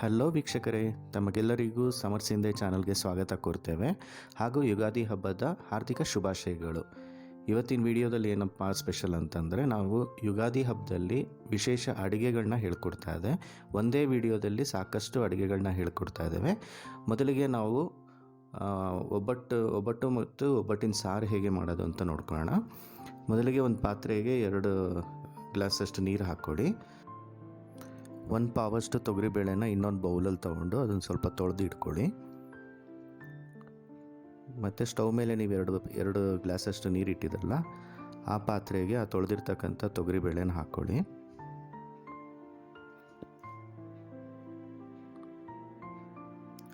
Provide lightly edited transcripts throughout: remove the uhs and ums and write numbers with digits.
Hello ವೀಕ್ಷಕರೇ, ತಮಗೆಲ್ಲರಿಗೂ summer Shinde ಚಾನಲ್ಗೆ ಸ್ವಾಗತ ಕೋರ್ತೇವೆ ಹಾಗೂ ಯುಗಾದಿ ಹಬ್ಬದ ಹಾರ್ದಿಕ ಶುಭಾಶಯಗಳು. ಇವತ್ತಿನ ವಿಡಿಯೋದಲ್ಲಿ ಏನಪ್ಪ ಸ್ಪೆಷಲ್ ಅಂತಂದರೆ, ನಾವು ಯುಗಾದಿ ಹಬ್ಬದಲ್ಲಿ ವಿಶೇಷ ಅಡುಗೆಗಳನ್ನ ಹೇಳ್ಕೊಡ್ತಾ ಇದೆ. ಒಂದೇ ವಿಡಿಯೋದಲ್ಲಿ ಸಾಕಷ್ಟು ಅಡುಗೆಗಳನ್ನ ಹೇಳ್ಕೊಡ್ತಾ ಇದ್ದೇವೆ. ಮೊದಲಿಗೆ ನಾವು ಒಬ್ಬಟ್ಟು ಮತ್ತು ಒಬ್ಬಟ್ಟಿನ ಸಾರು ಹೇಗೆ ಮಾಡೋದು ಅಂತ ನೋಡ್ಕೊಳ್ಳೋಣ. ಮೊದಲಿಗೆ ಒಂದು ಪಾತ್ರೆಗೆ 2 ಗ್ಲಾಸಷ್ಟು ನೀರು ಹಾಕ್ಕೊಳ್ಳಿ. 1 ಪಾವಷ್ಟು ತೊಗರಿಬೇಳೆನ ಇನ್ನೊಂದು ಬೌಲಲ್ಲಿ ತೊಗೊಂಡು ಅದನ್ನು ಸ್ವಲ್ಪ ತೊಳೆದು ಇಟ್ಕೊಳ್ಳಿ. ಮತ್ತು ಸ್ಟವ್ ಮೇಲೆ ನೀವು ಎರಡು ಗ್ಲಾಸಷ್ಟು ನೀರು ಇಟ್ಟಿದ್ರಲ್ಲ, ಆ ಪಾತ್ರೆಗೆ ಆ ತೊಳೆದಿರ್ತಕ್ಕಂಥ ತೊಗರಿಬೇಳೆನ ಹಾಕ್ಕೊಳ್ಳಿ.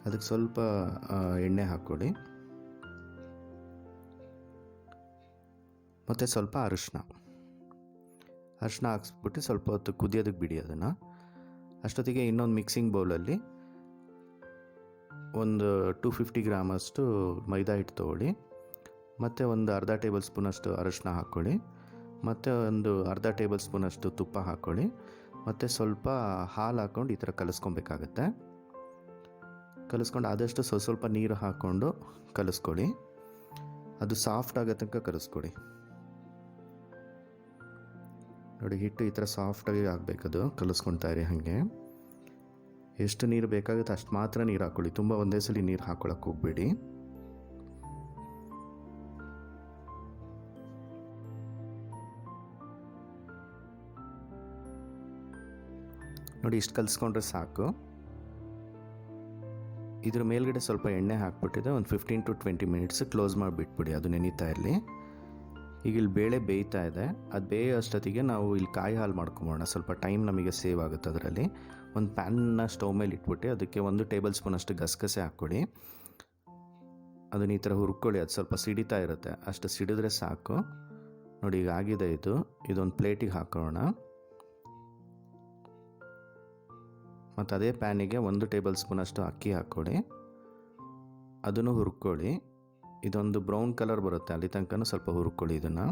ಅದಕ್ಕೆ ಸ್ವಲ್ಪ ಎಣ್ಣೆ ಹಾಕ್ಕೊಳ್ಳಿ ಮತ್ತು ಸ್ವಲ್ಪ ಅರಿಶಿನ ಹಾಕ್ಸ್ಬಿಟ್ಟು ಸ್ವಲ್ಪ ಹೊತ್ತು ಕುದಿಯೋದಕ್ಕೆ ಬಿಡಿ. ಅದನ್ನು ಅಷ್ಟೊತ್ತಿಗೆ ಇನ್ನೊಂದು ಮಿಕ್ಸಿಂಗ್ ಬೌಲಲ್ಲಿ ಒಂದು 250 ಗ್ರಾಮಷ್ಟು ಮೈದಾ ಹಿಟ್ಟು ತೊಗೊಳ್ಳಿ, ಮತ್ತು ಒಂದು ಅರ್ಧ ಟೇಬಲ್ ಸ್ಪೂನಷ್ಟು ಅರಿಶಿನ ಹಾಕ್ಕೊಳ್ಳಿ, ಮತ್ತು ಒಂದು ಅರ್ಧ ಟೇಬಲ್ ಸ್ಪೂನಷ್ಟು ತುಪ್ಪ ಹಾಕ್ಕೊಳ್ಳಿ, ಮತ್ತು ಸ್ವಲ್ಪ ಹಾಲು ಹಾಕ್ಕೊಂಡು ಈ ಥರ ಕಲಿಸ್ಕೊಬೇಕಾಗತ್ತೆ. ಕಲಿಸ್ಕೊಂಡು ಆದಷ್ಟು ಸ್ವಲ್ಪ ನೀರು ಹಾಕ್ಕೊಂಡು ಕಲಿಸ್ಕೊಳ್ಳಿ. ಅದು ಸಾಫ್ಟ್ ಆಗೋ ತನಕ ಕಲಿಸ್ಕೊಳ್ಳಿ. ನೋಡಿ, ಹಿಟ್ಟು ಈ ಥರ ಸಾಫ್ಟಾಗಿ ಆಗಬೇಕದು. ಕಲಿಸ್ಕೊಳ್ತಾ ಇರಿ. ಹಾಗೆ ಎಷ್ಟು ನೀರು ಬೇಕಾಗುತ್ತೆ ಅಷ್ಟು ಮಾತ್ರ ನೀರು ಹಾಕ್ಕೊಳ್ಳಿ. ತುಂಬ ಒಂದೇ ಸಲ ನೀರು ಹಾಕ್ಕೊಳಕ್ಕೆ ಹೋಗಬೇಡಿ. ನೋಡಿ, ಇಷ್ಟು ಕಲಿಸ್ಕೊಂಡ್ರೆ ಸಾಕು. ಇದ್ರ ಮೇಲ್ಗಡೆ ಸ್ವಲ್ಪ ಎಣ್ಣೆ ಹಾಕ್ಬಿಟ್ಟಿದೆ. ಒಂದು 15 to 20 ಮಿನಿಟ್ಸ್ ಕ್ಲೋಸ್ ಮಾಡಿಬಿಟ್ಬಿಡಿ, ಅದು ನೆನೀತಾ ಇರಲಿ. ಈಗ ಇಲ್ಲಿ ಬೇಳೆ ಬೇಯ್ತಾ ಇದೆ. ಅದು ಬೇಯೋ ಅಷ್ಟೊತ್ತಿಗೆ ನಾವು ಇಲ್ಲಿ ಕಾಯಿ ಹಾಲು ಮಾಡ್ಕೊಂಬೋಣ. ಸ್ವಲ್ಪ ಟೈಮ್ ನಮಗೆ ಸೇವ್ ಆಗುತ್ತೆ ಅದರಲ್ಲಿ. ಒಂದು ಪ್ಯಾನ್ನ ಸ್ಟವ್ ಮೇಲೆ ಇಟ್ಬಿಟ್ಟು ಅದಕ್ಕೆ 1 ಟೇಬಲ್ ಸ್ಪೂನಷ್ಟು ಗಸಗಸೆ ಹಾಕ್ಕೊಡಿ. ಅದನ್ನ ಈ ಥರ ಹುರ್ಕೊಳ್ಳಿ. ಅದು ಸ್ವಲ್ಪ ಸಿಡಿತಾ ಇರುತ್ತೆ, ಅಷ್ಟು ಸಿಡಿದ್ರೆ ಸಾಕು. ನೋಡಿ, ಈಗ ಆಗಿದೆ ಇದು. ಇದೊಂದು ಪ್ಲೇಟಿಗೆ ಹಾಕೋಣ. ಮತ್ತು ಅದೇ ಪ್ಯಾನಿಗೆ 1 ಟೇಬಲ್ ಸ್ಪೂನಷ್ಟು ಅಕ್ಕಿ ಹಾಕ್ಕೊಳ್ಳಿ. ಅದನ್ನು ಹುರ್ಕೊಳ್ಳಿ. ಇದೊಂದು ಬ್ರೌನ್ ಕಲರ್ ಬರುತ್ತೆ, ಅಲ್ಲಿ ತನಕ ಸ್ವಲ್ಪ ಹುರ್ಕೊಳ್ಳಿ ಇದನ್ನು.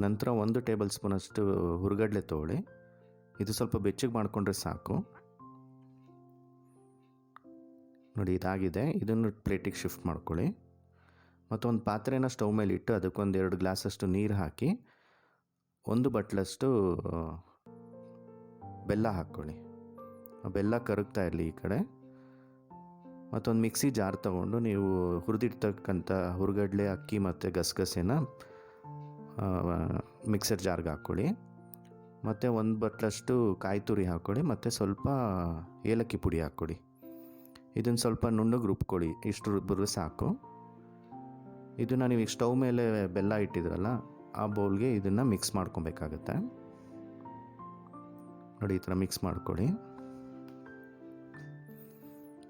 ನಂತರ 1 ಟೇಬಲ್ ಸ್ಪೂನಷ್ಟು ಹುರ್ಗಡ್ಲೆ ತೊಗೊಳ್ಳಿ. ಇದು ಸ್ವಲ್ಪ ಬೆಚ್ಚಗೆ ಮಾಡಿಕೊಂಡ್ರೆ ಸಾಕು. ನೋಡಿ, ಇದಾಗಿದೆ. ಇದನ್ನು ಪ್ಲೇಟಿಗೆ ಶಿಫ್ಟ್ ಮಾಡ್ಕೊಳ್ಳಿ. ಮತ್ತೊಂದು ಪಾತ್ರೆನ ಸ್ಟವ್ ಮೇಲೆ ಇಟ್ಟು ಅದಕ್ಕೊಂದು 2 ಗ್ಲಾಸಷ್ಟು ನೀರು ಹಾಕಿ 1 ಬಟ್ಲಷ್ಟು ಬೆಲ್ಲ ಹಾಕ್ಕೊಳ್ಳಿ. ಬೆಲ್ಲ ಕರಗ್ತಾ ಇರಲಿ ಈ ಕಡೆ. ಮತ್ತೊಂದು ಮಿಕ್ಸಿ ಜಾರ್ ತೊಗೊಂಡು ನೀವು ಹುರಿದಿರ್ತಕ್ಕಂಥ ಹುರ್ಗಡ್ಲೆ, ಅಕ್ಕಿ ಮತ್ತು ಗಸಗಸೆನ ಮಿಕ್ಸರ್ ಜಾರ್ಗೆ ಹಾಕ್ಕೊಳ್ಳಿ. ಮತ್ತು 1 ಬಟ್ಲಷ್ಟು ಕಾಯಿ ತುರಿ ಹಾಕ್ಕೊಳ್ಳಿ, ಮತ್ತು ಸ್ವಲ್ಪ ಏಲಕ್ಕಿ ಪುಡಿ ಹಾಕ್ಕೊಳ್ಳಿ. ಇದನ್ನು ಸ್ವಲ್ಪ ನುಣ್ಣಗೆ ರುಬ್ಕೊಳ್ಳಿ. ಇಷ್ಟು ರುಬ್ಬಿದ್ರೆ ಸಾಕು. ಇದನ್ನು ನೀವು ಸ್ಟವ್ ಮೇಲೆ ಬೆಲ್ಲ ಇಟ್ಟಿದ್ರಲ್ಲ, ಆ ಬೌಲ್ಗೆ ಇದನ್ನು ಮಿಕ್ಸ್ ಮಾಡ್ಕೊಬೇಕಾಗತ್ತೆ. ನೋಡಿ, ಈ ಥರ ಮಿಕ್ಸ್ ಮಾಡ್ಕೊಳ್ಳಿ.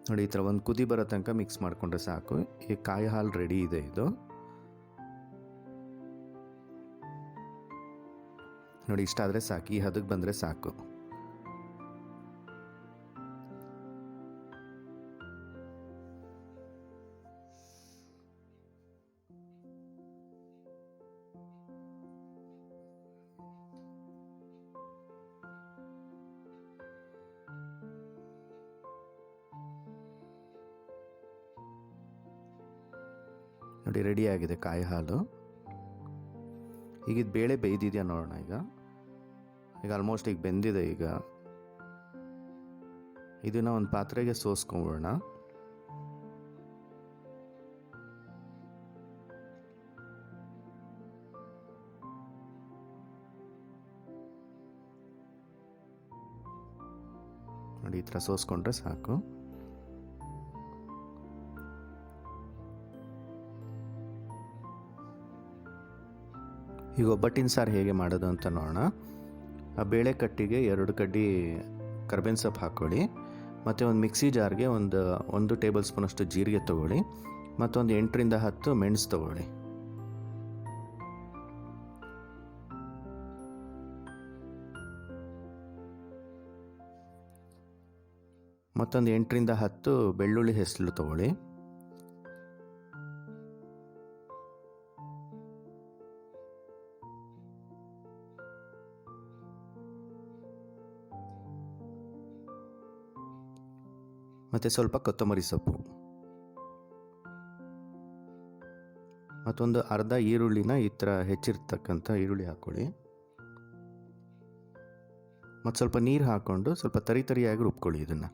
ನೋಡಿ, ಈ ಥರ ಒಂದು ಕುದಿ ಬರೋ ತನಕ ಮಿಕ್ಸ್ ಮಾಡಿಕೊಂಡ್ರೆ ಸಾಕು. ಈ ಕಾಯಿ ಹಾಲು ರೆಡಿ ಇದೆ. ಇದು ನೋಡಿ, ಇಷ್ಟ ಆದರೆ ಸಾಕು. ಈ ಹದಕ್ಕೆ ಬಂದರೆ ಸಾಕು. ನೋಡಿ, ರೆಡಿಯಾಗಿದೆ ಕಾಯಿ ಹಾಲು. ಈಗ ಇದು ಬೇಳೆ ಬೇಯ್ದಿದೆಯಾ ನೋಡೋಣ. ಈಗ ಆಲ್ಮೋಸ್ಟ್ ಈಗ ಬೆಂದಿದೆ. ಈಗ ಇದನ್ನು ಒಂದು ಪಾತ್ರೆಗೆ ಸೋಸ್ಕೊಂಬಿಡೋಣ. ನೋಡಿ, ಈ ಥರ ಸೋಸ್ಕೊಂಡ್ರೆ ಸಾಕು. ಈಗ ಒಬ್ಬಟ್ಟಿನ ಸಾರು ಹೇಗೆ ಮಾಡೋದು ಅಂತ ನೋಡೋಣ. ಆ ಬೇಳೆ ಕಟ್ಟಿಗೆ 2 ಕಡ್ಡಿ ಕರ್ಬೇವಿನ ಸೊಪ್ಪು ಹಾಕ್ಕೊಳ್ಳಿ. ಮತ್ತು ಒಂದು ಮಿಕ್ಸಿ ಜಾರ್ಗೆ ಒಂದು ಟೇಬಲ್ ಸ್ಪೂನಷ್ಟು ಜೀರಿಗೆ ತೊಗೊಳ್ಳಿ, ಮತ್ತೊಂದು 8 ರಿಂದ 10 ಮೆಣಸು ತೊಗೊಳ್ಳಿ. ಮತ್ತೊಂದು 8 ರಿಂದ 10 ಬೆಳ್ಳುಳ್ಳಿ ಹೆಸರು ತೊಗೊಳ್ಳಿ. ಮತ್ತು ಸ್ವಲ್ಪ ಕೊತ್ತಂಬರಿ ಸೊಪ್ಪು, ಮತ್ತೊಂದು ಅರ್ಧ ಈರುಳ್ಳಿನ ಈ ಥರ ಹೆಚ್ಚಿರ್ತಕ್ಕಂಥ ಈರುಳ್ಳಿ ಹಾಕ್ಕೊಳ್ಳಿ. ಮತ್ತು ಸ್ವಲ್ಪ ನೀರು ಹಾಕ್ಕೊಂಡು ಸ್ವಲ್ಪ ತರಿಯಾಗಿ ರುಬ್ಕೊಳ್ಳಿ. ಇದನ್ನು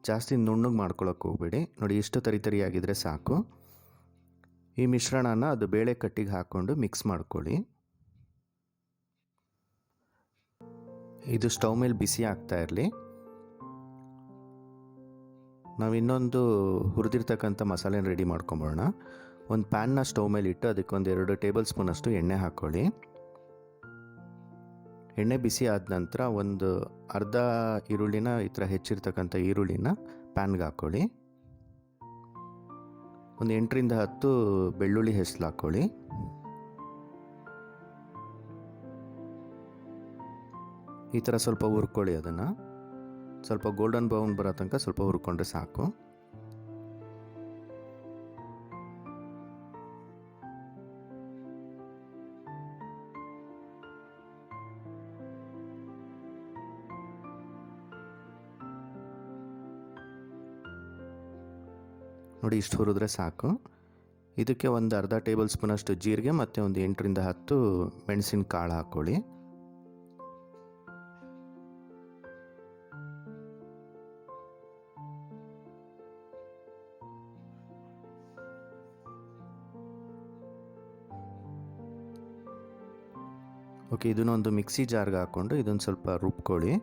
ಜಾಸ್ತಿ ನುಣ್ಣಗೆ ಮಾಡ್ಕೊಳ್ಳೋಕೆ ಹೋಗಬೇಡಿ. ನೋಡಿ, ಇಷ್ಟು ತರಿಯಾಗಿದ್ದರೆ ಸಾಕು. ಈ ಮಿಶ್ರಣನ ಅದು ಬೇಳೆ ಕಟ್ಟಿಗೆ ಹಾಕ್ಕೊಂಡು ಮಿಕ್ಸ್ ಮಾಡ್ಕೊಳ್ಳಿ. ಇದು ಸ್ಟವ್ ಮೇಲೆ ಬಿಸಿ ಆಗ್ತಾ ಇರಲಿ. ನಾವು ಇನ್ನೊಂದು ಹುರಿದಿರ್ತಕ್ಕಂಥ ಮಸಾಲೆನ ರೆಡಿ ಮಾಡ್ಕೊಂಬೋಣ. ಒಂದು ಪ್ಯಾನ್ನ ಸ್ಟವ್ ಮೇಲೆ ಇಟ್ಟು ಅದಕ್ಕೆ ಒಂದು 2 ಟೇಬಲ್ ಸ್ಪೂನಷ್ಟು ಎಣ್ಣೆ ಹಾಕ್ಕೊಳ್ಳಿ. ಎಣ್ಣೆ ಬಿಸಿ ಆದ ನಂತರ ಒಂದು ಅರ್ಧ ಈರುಳ್ಳಿನ ಈ ಥರ ಹೆಚ್ಚಿರ್ತಕ್ಕಂಥ ಈರುಳ್ಳಿನ ಪ್ಯಾನ್ಗೆ ಹಾಕ್ಕೊಳ್ಳಿ. ಒಂದು 8ರಿಂದ 10 ಬೆಳ್ಳುಳ್ಳಿ ಹೆಸರು ಹಾಕ್ಕೊಳ್ಳಿ. ಈ ಥರ ಸ್ವಲ್ಪ ಹುರ್ಕೊಳ್ಳಿ. ಅದನ್ನು ಸ್ವಲ್ಪ ಗೋಲ್ಡನ್ ಬ್ರೌನ್ ಬರೋ ತನಕ ಸ್ವಲ್ಪ ಹುರ್ಕೊಂಡ್ರೆ ಸಾಕು. ನೋಡಿ, ಇಷ್ಟು ಹುರಿದ್ರೆ ಸಾಕು. ಇದಕ್ಕೆ ಒಂದು ಅರ್ಧ ಟೇಬಲ್ ಸ್ಪೂನಷ್ಟು ಜೀರಿಗೆ ಮತ್ತು ಒಂದು 8ರಿಂದ 10 ಮೆಣಸಿನ ಕಾಳು ಹಾಕ್ಕೊಳ್ಳಿ. ಓಕೆ, ಇದನ್ನೊಂದು ಮಿಕ್ಸಿ ಜಾರ್ಗೆ ಹಾಕ್ಕೊಂಡು ಇದನ್ನು ಸ್ವಲ್ಪ ರುಬ್ಕೊಳ್ಳಿ.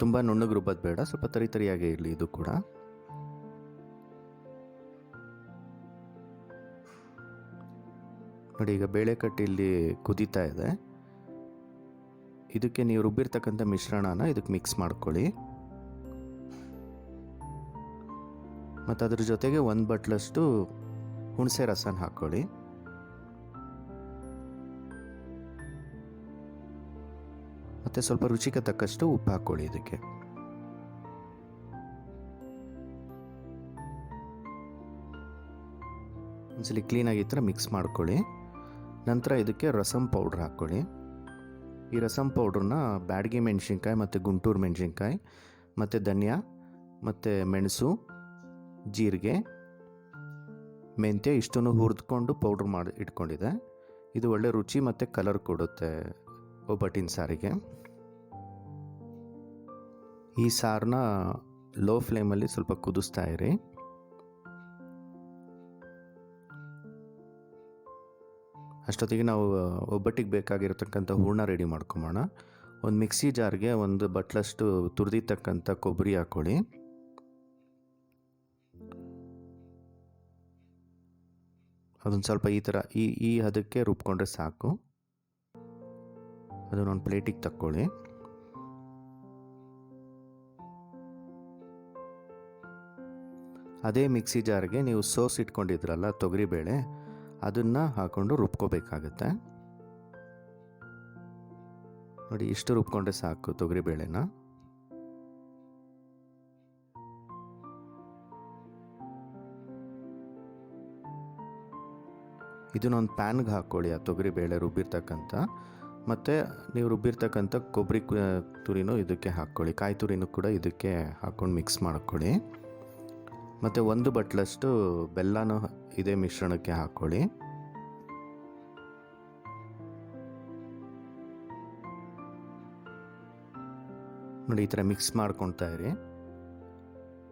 ತುಂಬ ನುಣ್ಣಗೆ ರುಬ್ಬೋದು ಬೇಡ, ಸ್ವಲ್ಪ ತರಿಯಾಗೇ ಇರಲಿ ಇದು ಕೂಡ. ನೋಡಿ, ಈಗ ಬೇಳೆ ಕಟ್ಟಿ ಇಲ್ಲಿ ಕುದೀತಾ ಇದೆ. ಇದಕ್ಕೆ ನೀವು ರುಬ್ಬಿರ್ತಕ್ಕಂಥ ಮಿಶ್ರಣನ ಇದಕ್ಕೆ ಮಿಕ್ಸ್ ಮಾಡ್ಕೊಳ್ಳಿ. ಮತ್ತು ಅದ್ರ ಜೊತೆಗೆ 1 ಬಟ್ಲಷ್ಟು ಹುಣಸೆ ರಸನ ಹಾಕ್ಕೊಳ್ಳಿ. ಮತ್ತು ಸ್ವಲ್ಪ ರುಚಿಗೆ ತಕ್ಕಷ್ಟು ಉಪ್ಪು ಹಾಕ್ಕೊಳ್ಳಿ. ಇದಕ್ಕೆ ಒಂದ್ಸಲಿ ಕ್ಲೀನಾಗಿ ಈ ಥರ ಮಿಕ್ಸ್ ಮಾಡ್ಕೊಳ್ಳಿ. ನಂತರ ಇದಕ್ಕೆ ರಸಮ್ ಪೌಡ್ರ್ ಹಾಕ್ಕೊಳ್ಳಿ. ಈ ರಸಮ್ ಪೌಡ್ರನ್ನ ಬ್ಯಾಡಗಿ ಮೆಣಸಿನ್ಕಾಯಿ ಮತ್ತು ಗುಂಟೂರು ಮೆಣಸಿನ್ಕಾಯಿ ಮತ್ತು ಧನಿಯಾ ಮತ್ತು ಮೆಣಸು, ಜೀರಿಗೆ, ಮೆಂತ್ಯ ಇಷ್ಟನ್ನು ಹುರಿದುಕೊಂಡು ಪೌಡ್ರ್ ಮಾಡಿ ಇಟ್ಕೊಂಡಿದೆ. ಇದು ಒಳ್ಳೆ ರುಚಿ ಮತ್ತು ಕಲರ್ ಕೊಡುತ್ತೆ ಒಬ್ಬಟ್ಟಿನ ಸಾರಿಗೆ. ಈ ಸಾರನ್ನ ಲೋ ಫ್ಲೇಮಲ್ಲಿ ಸ್ವಲ್ಪ ಕುದಿಸ್ತಾ ಇರಿ. ಅಷ್ಟೊತ್ತಿಗೆ ನಾವು ಒಬ್ಬಟ್ಟಿಗೆ ಬೇಕಾಗಿರತಕ್ಕಂಥ ಹೂರಣ ರೆಡಿ ಮಾಡ್ಕೊಂಬೋಣ. ಒಂದು ಮಿಕ್ಸಿ ಜಾರ್ಗೆ 1 ಬಟ್ಲಷ್ಟು ತುರಿದಿರ್ತಕ್ಕಂಥ ಕೊಬ್ಬರಿ ಹಾಕ್ಕೊಳ್ಳಿ. ಅದನ್ನು ಸ್ವಲ್ಪ ಈ ಥರ ಈ ಹದಕ್ಕೆ ರುಬ್ಕೊಂಡ್ರೆ ಸಾಕು. ಅದನ್ನೊಂದು ಪ್ಲೇಟಿಗೆ ತಕ್ಕೊಳ್ಳಿ. ಅದೇ ಮಿಕ್ಸಿ ಜಾರ್ಗೆ ನೀವು ಸೋಸ್ ಇಟ್ಕೊಂಡಿದ್ರಲ್ಲ ತೊಗರಿಬೇಳೆ, ಅದನ್ನು ಹಾಕ್ಕೊಂಡು ರುಬ್ಕೋಬೇಕಾಗತ್ತೆ. ನೋಡಿ, ಇಷ್ಟು ರುಬ್ಕೊಂಡ್ರೆ ಸಾಕು ತೊಗರಿಬೇಳೆನ. ಇದನ್ನೊಂದು ಪ್ಯಾನ್ಗೆ ಹಾಕ್ಕೊಳ್ಳಿ, ಆ ತೊಗರಿಬೇಳೆ ರುಬ್ಬಿರ್ತಕ್ಕಂಥ. ಮತ್ತು ನೀವು ರುಬ್ಬಿರ್ತಕ್ಕಂಥ ಕೊಬ್ಬರಿ ತುರಿನೂ ಇದಕ್ಕೆ ಹಾಕ್ಕೊಳ್ಳಿ. ಕಾಯಿ ತುರಿನೂ ಕೂಡ ಇದಕ್ಕೆ ಹಾಕ್ಕೊಂಡು ಮಿಕ್ಸ್ ಮಾಡ್ಕೊಳ್ಳಿ. ಮತ್ತು 1 ಬಟ್ಲಷ್ಟು ಬೆಲ್ಲನೂ ಇದೇ ಮಿಶ್ರಣಕ್ಕೆ ಹಾಕ್ಕೊಳ್ಳಿ. ನೋಡಿ, ಈ ಥರ ಮಿಕ್ಸ್ ಮಾಡ್ಕೊಳ್ತಾ ಇರಿ.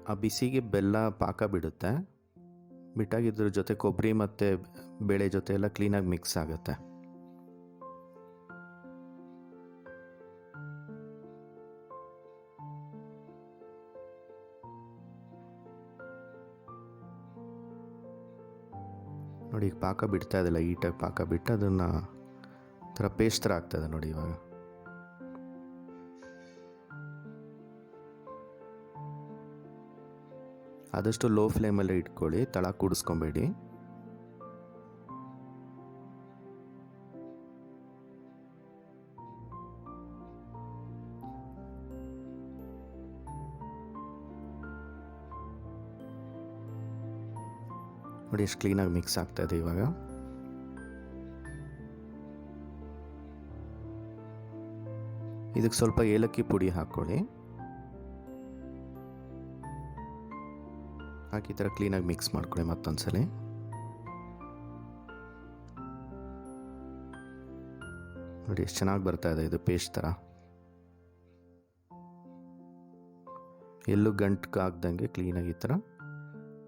ಆ ಬಿಸಿಗೆ ಬೆಲ್ಲ ಪಾಕ ಬಿಡುತ್ತೆ. ಬಿಟ್ಟಾಗಿದ್ರ ಜೊತೆ ಕೊಬ್ಬರಿ ಮತ್ತು ಬೇಳೆ ಜೊತೆ ಎಲ್ಲ ಕ್ಲೀನಾಗಿ ಮಿಕ್ಸ್ ಆಗುತ್ತೆ. ನೋಡಿ, ಈಗ ಪಾಕ ಬಿಡ್ತಾ ಇದೆಲ್ಲ, ಈಟಾಗಿ ಪಾಕ ಬಿಟ್ಟು ಅದನ್ನು ಥರ ಪೇಸ್ಟ್ ಥರ ಆಗ್ತದೆ ನೋಡಿ. ಇವಾಗ ಆದಷ್ಟು ಲೋ ಫ್ಲೇಮಲ್ಲೇ ಇಟ್ಕೊಳ್ಳಿ, ತಳ ಕೂಡಿಸ್ಕೊಬೇಡಿ. ನೋಡಿ, ಎಷ್ಟು ಕ್ಲೀನಾಗಿ ಮಿಕ್ಸ್ ಆಗ್ತಾ ಇದೆ. ಇವಾಗ ಇದಕ್ಕೆ ಸ್ವಲ್ಪ ಏಲಕ್ಕಿ ಪುಡಿ ಹಾಕ್ಕೊಳ್ಳಿ. ಹಾಕಿ ಈ ಥರ ಕ್ಲೀನಾಗಿ ಮಿಕ್ಸ್ ಮಾಡ್ಕೊಳ್ಳಿ ಮತ್ತೊಂದು ಸಲ. ನೋಡಿ ಎಷ್ಟು ಚೆನ್ನಾಗಿ ಬರ್ತಾ ಇದೆ ಇದು ಪೇಸ್ಟ್ ಥರ. ಎಲ್ಲೂ ಗಂಟು ಆಗ್ದಂಗೆ ಕ್ಲೀನಾಗಿ ಈ ಥರ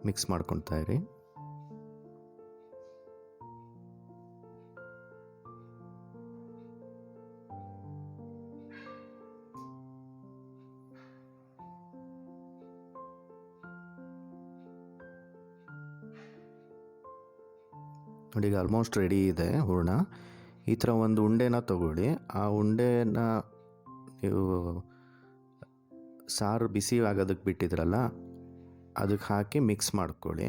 ಮಿಕ್ಸ್ ಮಾಡ್ಕೊತಾ ಇರಿ. ನೋಡಿ ಈಗ ಆಲ್ಮೋಸ್ಟ್ ರೆಡಿ ಇದೆ ಹೂರಣ. ಈ ಥರ ಒಂದು ಉಂಡೆನ ತಗೊಳ್ಳಿ. ಆ ಉಂಡೆನ ನೀವು ಸಾರು ಬಿಸಿ ಆಗೋದಕ್ಕೆ ಬಿಟ್ಟಿದ್ರಲ್ಲ ಅದಕ್ಕೆ ಹಾಕಿ ಮಿಕ್ಸ್ ಮಾಡ್ಕೊಳ್ಳಿ.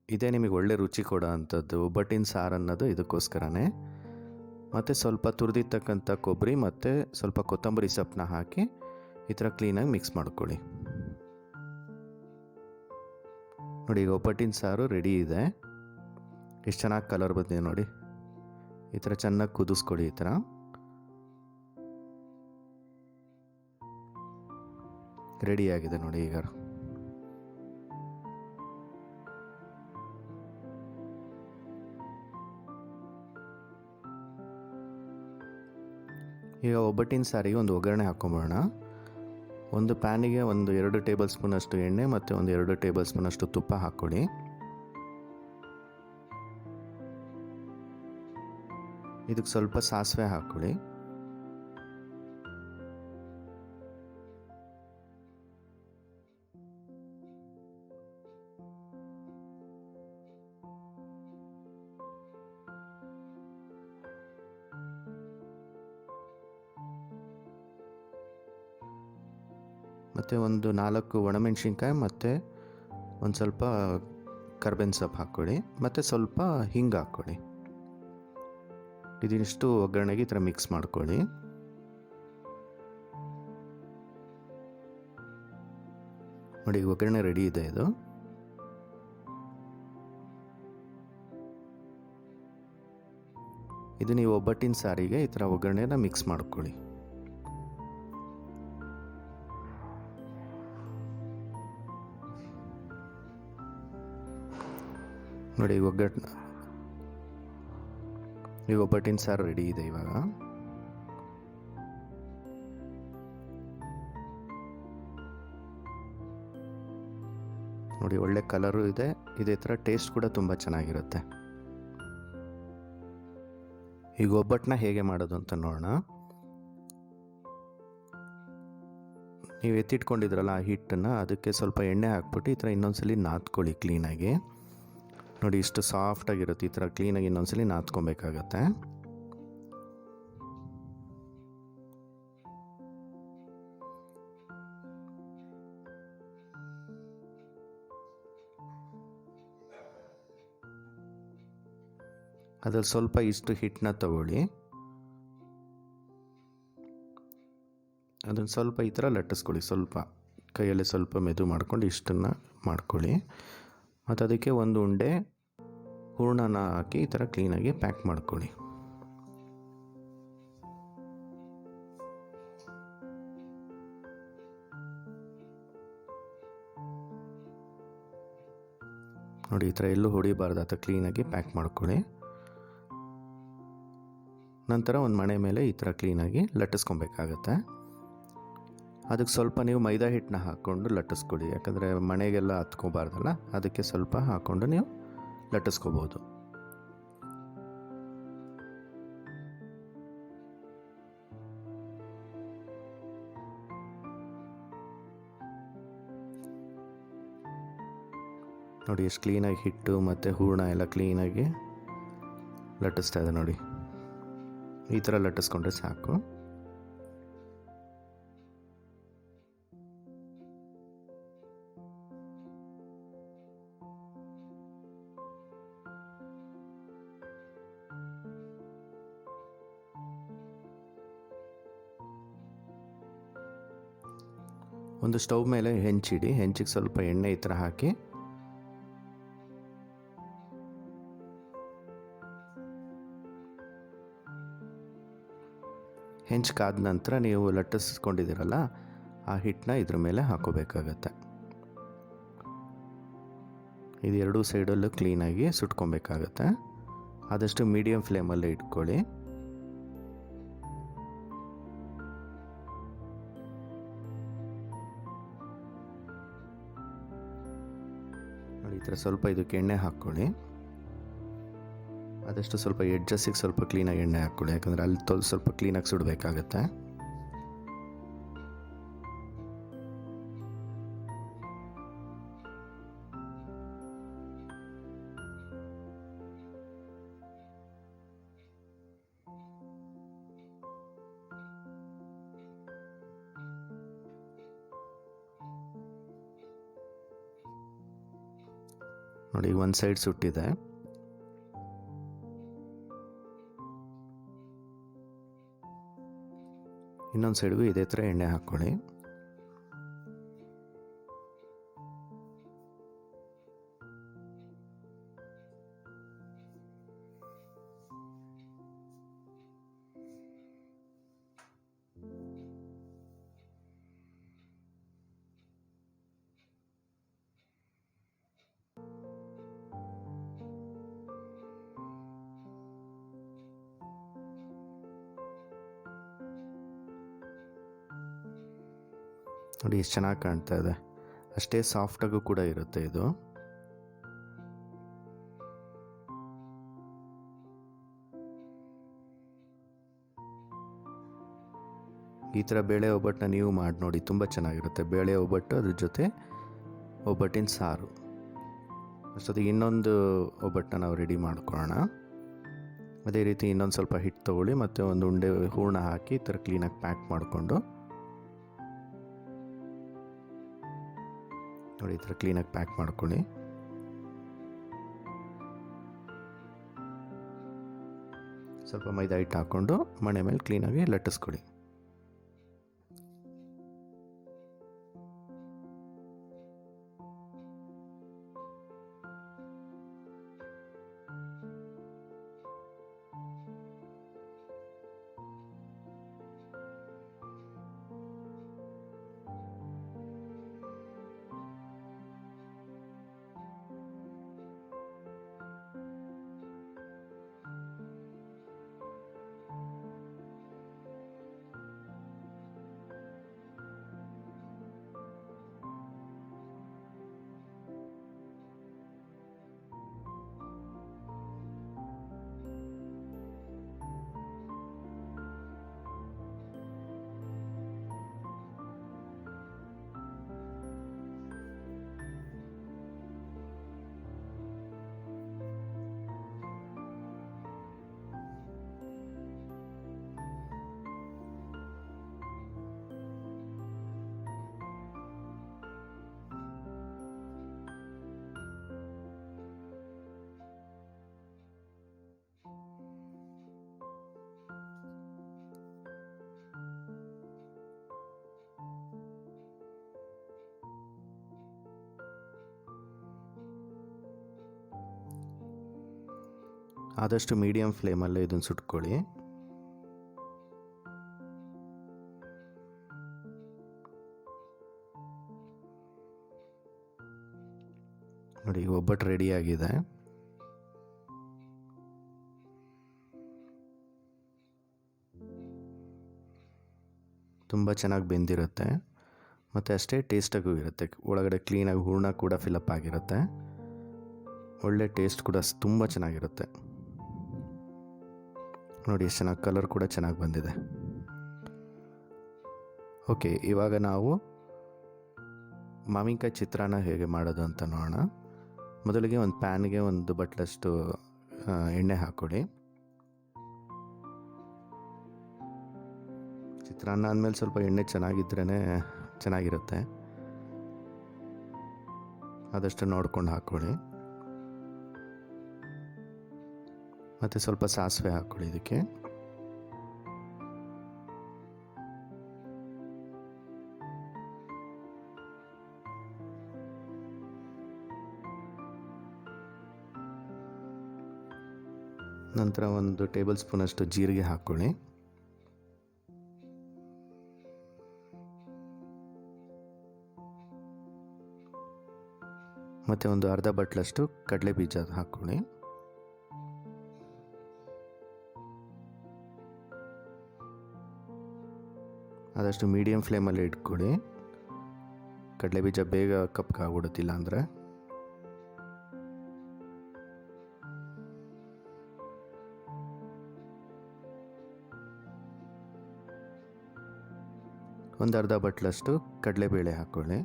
ಇದೇ ನಿಮಗೆ ಒಳ್ಳೆ ರುಚಿ ಕೊಡೋ ಅಂಥದ್ದು ಒಬ್ಬಟ್ಟಿನ ಸಾರು ಅನ್ನೋದು ಇದಕ್ಕೋಸ್ಕರನೇ. ಮತ್ತು ಸ್ವಲ್ಪ ತುರಿದಿರ್ತಕ್ಕಂಥ ಕೊಬ್ಬರಿ ಮತ್ತು ಸ್ವಲ್ಪ ಕೊತ್ತಂಬರಿ ಸೊಪ್ಪನ್ನ ಹಾಕಿ ಈ ಥರ ಕ್ಲೀನಾಗಿ ಮಿಕ್ಸ್ ಮಾಡ್ಕೊಳ್ಳಿ. ನೋಡಿ ಈಗ ಒಬ್ಬಟ್ಟಿನ ಸಾರು ರೆಡಿ ಇದೆ. ಎಷ್ಟು ಚೆನ್ನಾಗಿ ಕಲರ್ ಬಂದಿದೆ ನೋಡಿ. ಈ ಥರ ಚೆನ್ನಾಗಿ ಕುದಿಸ್ಕೊಡಿ. ಈ ಥರ ರೆಡಿಯಾಗಿದೆ ನೋಡಿ. ಈಗ ಒಬ್ಬಟ್ಟಿನ ಸಾರಿಗೆ ಒಂದು ಒಗ್ಗರಣೆ ಹಾಕೊಂಬೋಣ. ಒಂದು ಪ್ಯಾನಿಗೆ ಒಂದು 2 ಟೇಬಲ್ ಸ್ಪೂನಷ್ಟು ಎಣ್ಣೆ ಮತ್ತು ಒಂದು 2 ಟೇಬಲ್ ಸ್ಪೂನಷ್ಟು ತುಪ್ಪ ಹಾಕ್ಕೊಳ್ಳಿ. ಇದಕ್ಕೆ ಸ್ವಲ್ಪ ಸಾಸಿವೆ ಹಾಕ್ಕೊಳ್ಳಿ. ಮತ್ತು ಒಂದು 4 ಒಣಮೆಣಸಿನ್ಕಾಯಿ ಮತ್ತು ಒಂದು ಸ್ವಲ್ಪ ಕರ್ಬೇವಿನ ಸೊಪ್ಪು ಹಾಕ್ಕೊಳ್ಳಿ. ಮತ್ತು ಸ್ವಲ್ಪ ಹಿಂಗೆ ಹಾಕ್ಕೊಳ್ಳಿ. ಇದಿಷ್ಟು ಒಗ್ಗರಣೆಗೆ ಈ ಥರ ಮಿಕ್ಸ್ ಮಾಡ್ಕೊಳ್ಳಿ. ನೋಡಿ ಒಗ್ಗರಣೆ ರೆಡಿ ಇದೆ ಇದು. ಇದು ನೀವು ಒಬ್ಬಟ್ಟಿನ ಸಾರಿಗೆ ಈ ಥರ ಒಗ್ಗರಣೆನ ಮಿಕ್ಸ್ ಮಾಡ್ಕೊಳ್ಳಿ. ನೋಡಿ ಈಗ ಒಬ್ಬಟ್ಟಿನ ಸಾರು ರೆಡಿ ಇದೆ ಇವಾಗ. ನೋಡಿ ಒಳ್ಳೆ ಕಲರು ಇದೆ. ಇದೇ ಥರ ಟೇಸ್ಟ್ ಕೂಡ ತುಂಬ ಚೆನ್ನಾಗಿರುತ್ತೆ. ಈಗ ಒಬ್ಬಟ್ಟನ್ನ ಹೇಗೆ ಮಾಡೋದು ಅಂತ ನೋಡೋಣ. ನೀವು ಎತ್ತಿಟ್ಕೊಂಡಿದ್ರಲ್ಲ ಆ ಹಿಟ್ಟನ್ನು ಅದಕ್ಕೆ ಸ್ವಲ್ಪ ಎಣ್ಣೆ ಹಾಕ್ಬಿಟ್ಟು ಈ ಥರ ಇನ್ನೊಂದ್ಸಲಿ ನಾದ್ಕೊಳ್ಳಿ ಕ್ಲೀನಾಗಿ. ನೋಡಿ ಇಷ್ಟು ಸಾಫ್ಟಾಗಿರುತ್ತೆ. ಈ ಥರ ಕ್ಲೀನಾಗಿ ಇನ್ನೊಂದ್ಸಲಿ ನಾದ್ಕೊಬೇಕಾಗತ್ತೆ. ಅದ್ರಲ್ಲಿ ಸ್ವಲ್ಪ ಇಷ್ಟು ಹಿಟ್ಟನ್ನ ತಗೊಳ್ಳಿ. ಅದನ್ನು ಸ್ವಲ್ಪ ಈ ಥರ ಲಟ್ಟಿಸ್ಕೊಳ್ಳಿ. ಸ್ವಲ್ಪ ಕೈಯಲ್ಲಿ ಸ್ವಲ್ಪ ಮೆದು ಮಾಡ್ಕೊಂಡು ಇಷ್ಟನ್ನು ಮಾಡ್ಕೊಳ್ಳಿ. ಮತ್ತು ಅದಕ್ಕೆ ಒಂದು ಉಂಡೆ ಹೂರಣನ ಹಾಕಿ ಈ ಥರ ಕ್ಲೀನಾಗಿ ಪ್ಯಾಕ್ ಮಾಡ್ಕೊಳ್ಳಿ. ನೋಡಿ ಈ ಥರ ಎಲ್ಲೂ ಹೊಡಿಬಾರ್ದು. ಅಥವಾ ಕ್ಲೀನಾಗಿ ಪ್ಯಾಕ್ ಮಾಡ್ಕೊಳ್ಳಿ. ನಂತರ ಒಂದು ಮಣೆ ಮೇಲೆ ಈ ಥರ ಕ್ಲೀನಾಗಿ ಲಟ್ಟಿಸ್ಕೊಬೇಕಾಗತ್ತೆ. ಅದಕ್ಕೆ ಸ್ವಲ್ಪ ನೀವು ಮೈದಾ ಹಿಟ್ಟನ್ನ ಹಾಕ್ಕೊಂಡು ಲಟ್ಟಿಸ್ಕೊಡಿ. ಯಾಕಂದರೆ ಮಣೆಗೆಲ್ಲ ಹತ್ಕೋಬಾರ್ದಲ್ಲ, ಅದಕ್ಕೆ ಸ್ವಲ್ಪ ಹಾಕ್ಕೊಂಡು ನೀವು ಲಟ್ಟಿಸ್ಕೋಬೋದು. ನೋಡಿ ಎಷ್ಟು ಕ್ಲೀನಾಗಿ ಹಿಟ್ಟು ಮತ್ತು ಹೂರಣ ಎಲ್ಲ ಕ್ಲೀನಾಗಿ ಲಟ್ಟಿಸ್ತಾ ಇದೆ ನೋಡಿ. ಈ ಥರ ಲಟ್ಟಿಸ್ಕೊಂಡ್ರೆ ಸಾಕು. ಒಂದು ಸ್ಟವ್ ಮೇಲೆ ಹೆಂಚಿಡಿ. ಹೆಂಚಿಗೆ ಸ್ವಲ್ಪ ಎಣ್ಣೆ ಈ ಥರ ಹಾಕಿ ಹೆಂಚ್ಕಾದ ನಂತರ ನೀವು ಲಟ್ಟಿಸ್ಕೊಂಡಿದ್ದೀರಲ್ಲ ಆ ಹಿಟ್ಟನ್ನ ಇದ್ರ ಮೇಲೆ ಹಾಕೋಬೇಕಾಗತ್ತೆ. ಇದು ಎರಡೂ ಸೈಡಲ್ಲೂ ಕ್ಲೀನಾಗಿ ಸುಟ್ಕೊಬೇಕಾಗತ್ತೆ. ಆದಷ್ಟು ಮೀಡಿಯಮ್ ಫ್ಲೇಮಲ್ಲೇ ಇಟ್ಕೊಳ್ಳಿ. ನೋಡಿ, ಈ ಥರ ಸ್ವಲ್ಪ ಇದಕ್ಕೆ ಎಣ್ಣೆ ಹಾಕ್ಕೊಳ್ಳಿ. ಆದಷ್ಟು ಸ್ವಲ್ಪ ಎಡ್ಜಸ್ಸಿಗೆ ಸ್ವಲ್ಪ ಕ್ಲೀನಾಗಿ ಎಣ್ಣೆ ಹಾಕ್ಕೊಳ್ಳಿ, ಯಾಕಂದರೆ ಅಲ್ಲಿ ಸ್ವಲ್ಪ ಕ್ಲೀನಾಗಿ ಸುಡಬೇಕಾಗತ್ತೆ. ನೋಡಿ, ಒಂದು ಸೈಡ್ ಸುಟ್ಟಿದೆ. ಇನ್ನೊಂದು ಸೈಡ್ಗೂ ಇದೇ ಥರ ಎಣ್ಣೆ ಹಾಕ್ಕೊಳ್ಳಿ. ನೋಡಿ, ಎಷ್ಟು ಚೆನ್ನಾಗಿ ಕಾಣ್ತಾ ಇದೆ. ಅಷ್ಟೇ ಸಾಫ್ಟಾಗೂ ಕೂಡ ಇರುತ್ತೆ ಇದು. ಈ ಥರ ಬೇಳೆ ಒಬ್ಬಟ್ಟನ್ನ ನೀವು ಮಾಡಿ ನೋಡಿ, ತುಂಬ ಚೆನ್ನಾಗಿರುತ್ತೆ. ಬೇಳೆ ಒಬ್ಬಟ್ಟು, ಅದ್ರ ಜೊತೆ ಒಬ್ಬಟ್ಟಿನ ಸಾರು. ಅಷ್ಟೊತ್ತಿಗೆ ಇನ್ನೊಂದು ಒಬ್ಬಟ್ಟನ್ನ ನಾವು ರೆಡಿ ಮಾಡ್ಕೊಳ್ಳೋಣ. ಅದೇ ರೀತಿ ಇನ್ನೊಂದು ಸ್ವಲ್ಪ ಹಿಟ್ಟು ತೊಗೊಳ್ಳಿ, ಮತ್ತು ಒಂದು ಉಂಡೆ ಹೂರಣ ಹಾಕಿ ಈ ಥರ ಕ್ಲೀನಾಗಿ ಪ್ಯಾಕ್ ಮಾಡಿಕೊಂಡು, ನೋಡಿ ಈ ಥರ ಕ್ಲೀನಾಗಿ ಪ್ಯಾಕ್ ಮಾಡ್ಕೊಳ್ಳಿ. ಸ್ವಲ್ಪ ಮೈದಾ ಹಿಟ್ಟು ಹಾಕ್ಕೊಂಡು ಮಣೆ ಮೇಲೆ ಕ್ಲೀನಾಗಿ ಲಟ್ಟಿಸ್ಕೊಳ್ಳಿ. ಆದಷ್ಟು ಮೀಡಿಯಮ್ ಫ್ಲೇಮಲ್ಲೇ ಇದನ್ನು ಸುಟ್ಕೊಳ್ಳಿ. ನೋಡಿ, ಒಬ್ಬಟ್ಟು ರೆಡಿಯಾಗಿದೆ. ತುಂಬ ಚೆನ್ನಾಗಿ ಬೆಂದಿರುತ್ತೆ, ಮತ್ತು ಅಷ್ಟೇ ಟೇಸ್ಟಾಗೂ ಇರುತ್ತೆ. ಒಳಗಡೆ ಕ್ಲೀನಾಗಿ ಹೂರಣ ಕೂಡ ಫಿಲಪ್ ಆಗಿರುತ್ತೆ. ಒಳ್ಳೆ ಟೇಸ್ಟ್ ಕೂಡ ತುಂಬ ಚೆನ್ನಾಗಿರುತ್ತೆ. ನೋಡಿ, ಎಷ್ಟು ಚೆನ್ನಾಗಿ ಕಲರ್ ಕೂಡ ಚೆನ್ನಾಗಿ ಬಂದಿದೆ. ಓಕೆ, ಇವಾಗ ನಾವು ಮಾವಿನಕಾಯಿ ಚಿತ್ರಾನ್ನ ಹೇಗೆ ಮಾಡೋದು ಅಂತ ನೋಡೋಣ. ಮೊದಲಿಗೆ ಒಂದು ಪ್ಯಾನ್ಗೆ ಒಂದು ಬಟ್ಲಷ್ಟು ಎಣ್ಣೆ ಹಾಕ್ಕೊಳ್ಳಿ. ಚಿತ್ರಾನ್ನ ಅಂದಮೇಲೆ ಸ್ವಲ್ಪ ಎಣ್ಣೆ ಚೆನ್ನಾಗಿದ್ರೇ ಚೆನ್ನಾಗಿರುತ್ತೆ. ಆದಷ್ಟು ನೋಡ್ಕೊಂಡು ಹಾಕ್ಕೊಳ್ಳಿ. ಮತ್ತು ಸ್ವಲ್ಪ ಸಾಸಿವೆ ಹಾಕ್ಕೊಳ್ಳಿ ಇದಕ್ಕೆ. ನಂತರ ಒಂದು ಟೇಬಲ್ ಸ್ಪೂನಷ್ಟು ಜೀರಿಗೆ ಹಾಕ್ಕೊಳ್ಳಿ. ಮತ್ತು ಒಂದು ಅರ್ಧ ಬಟ್ಲಷ್ಟು ಕಡಲೆ ಬೀಜ ಹಾಕ್ಕೊಳ್ಳಿ. ಆದಷ್ಟು ಮೀಡಿಯಮ್ ಫ್ಲೇಮಲ್ಲಿ ಇಟ್ಕೊಳ್ಳಿ, ಕಡಲೆ ಬೀಜ ಬೇಗ ಕಪ್ಪಾಗ್ಬಿಡುತ್ತಿಲ್ಲ ಅಂದರೆ. ಒಂದು ಅರ್ಧ ಬಟ್ಲಷ್ಟು ಕಡಲೆಬೇಳೆ ಹಾಕ್ಕೊಳ್ಳಿ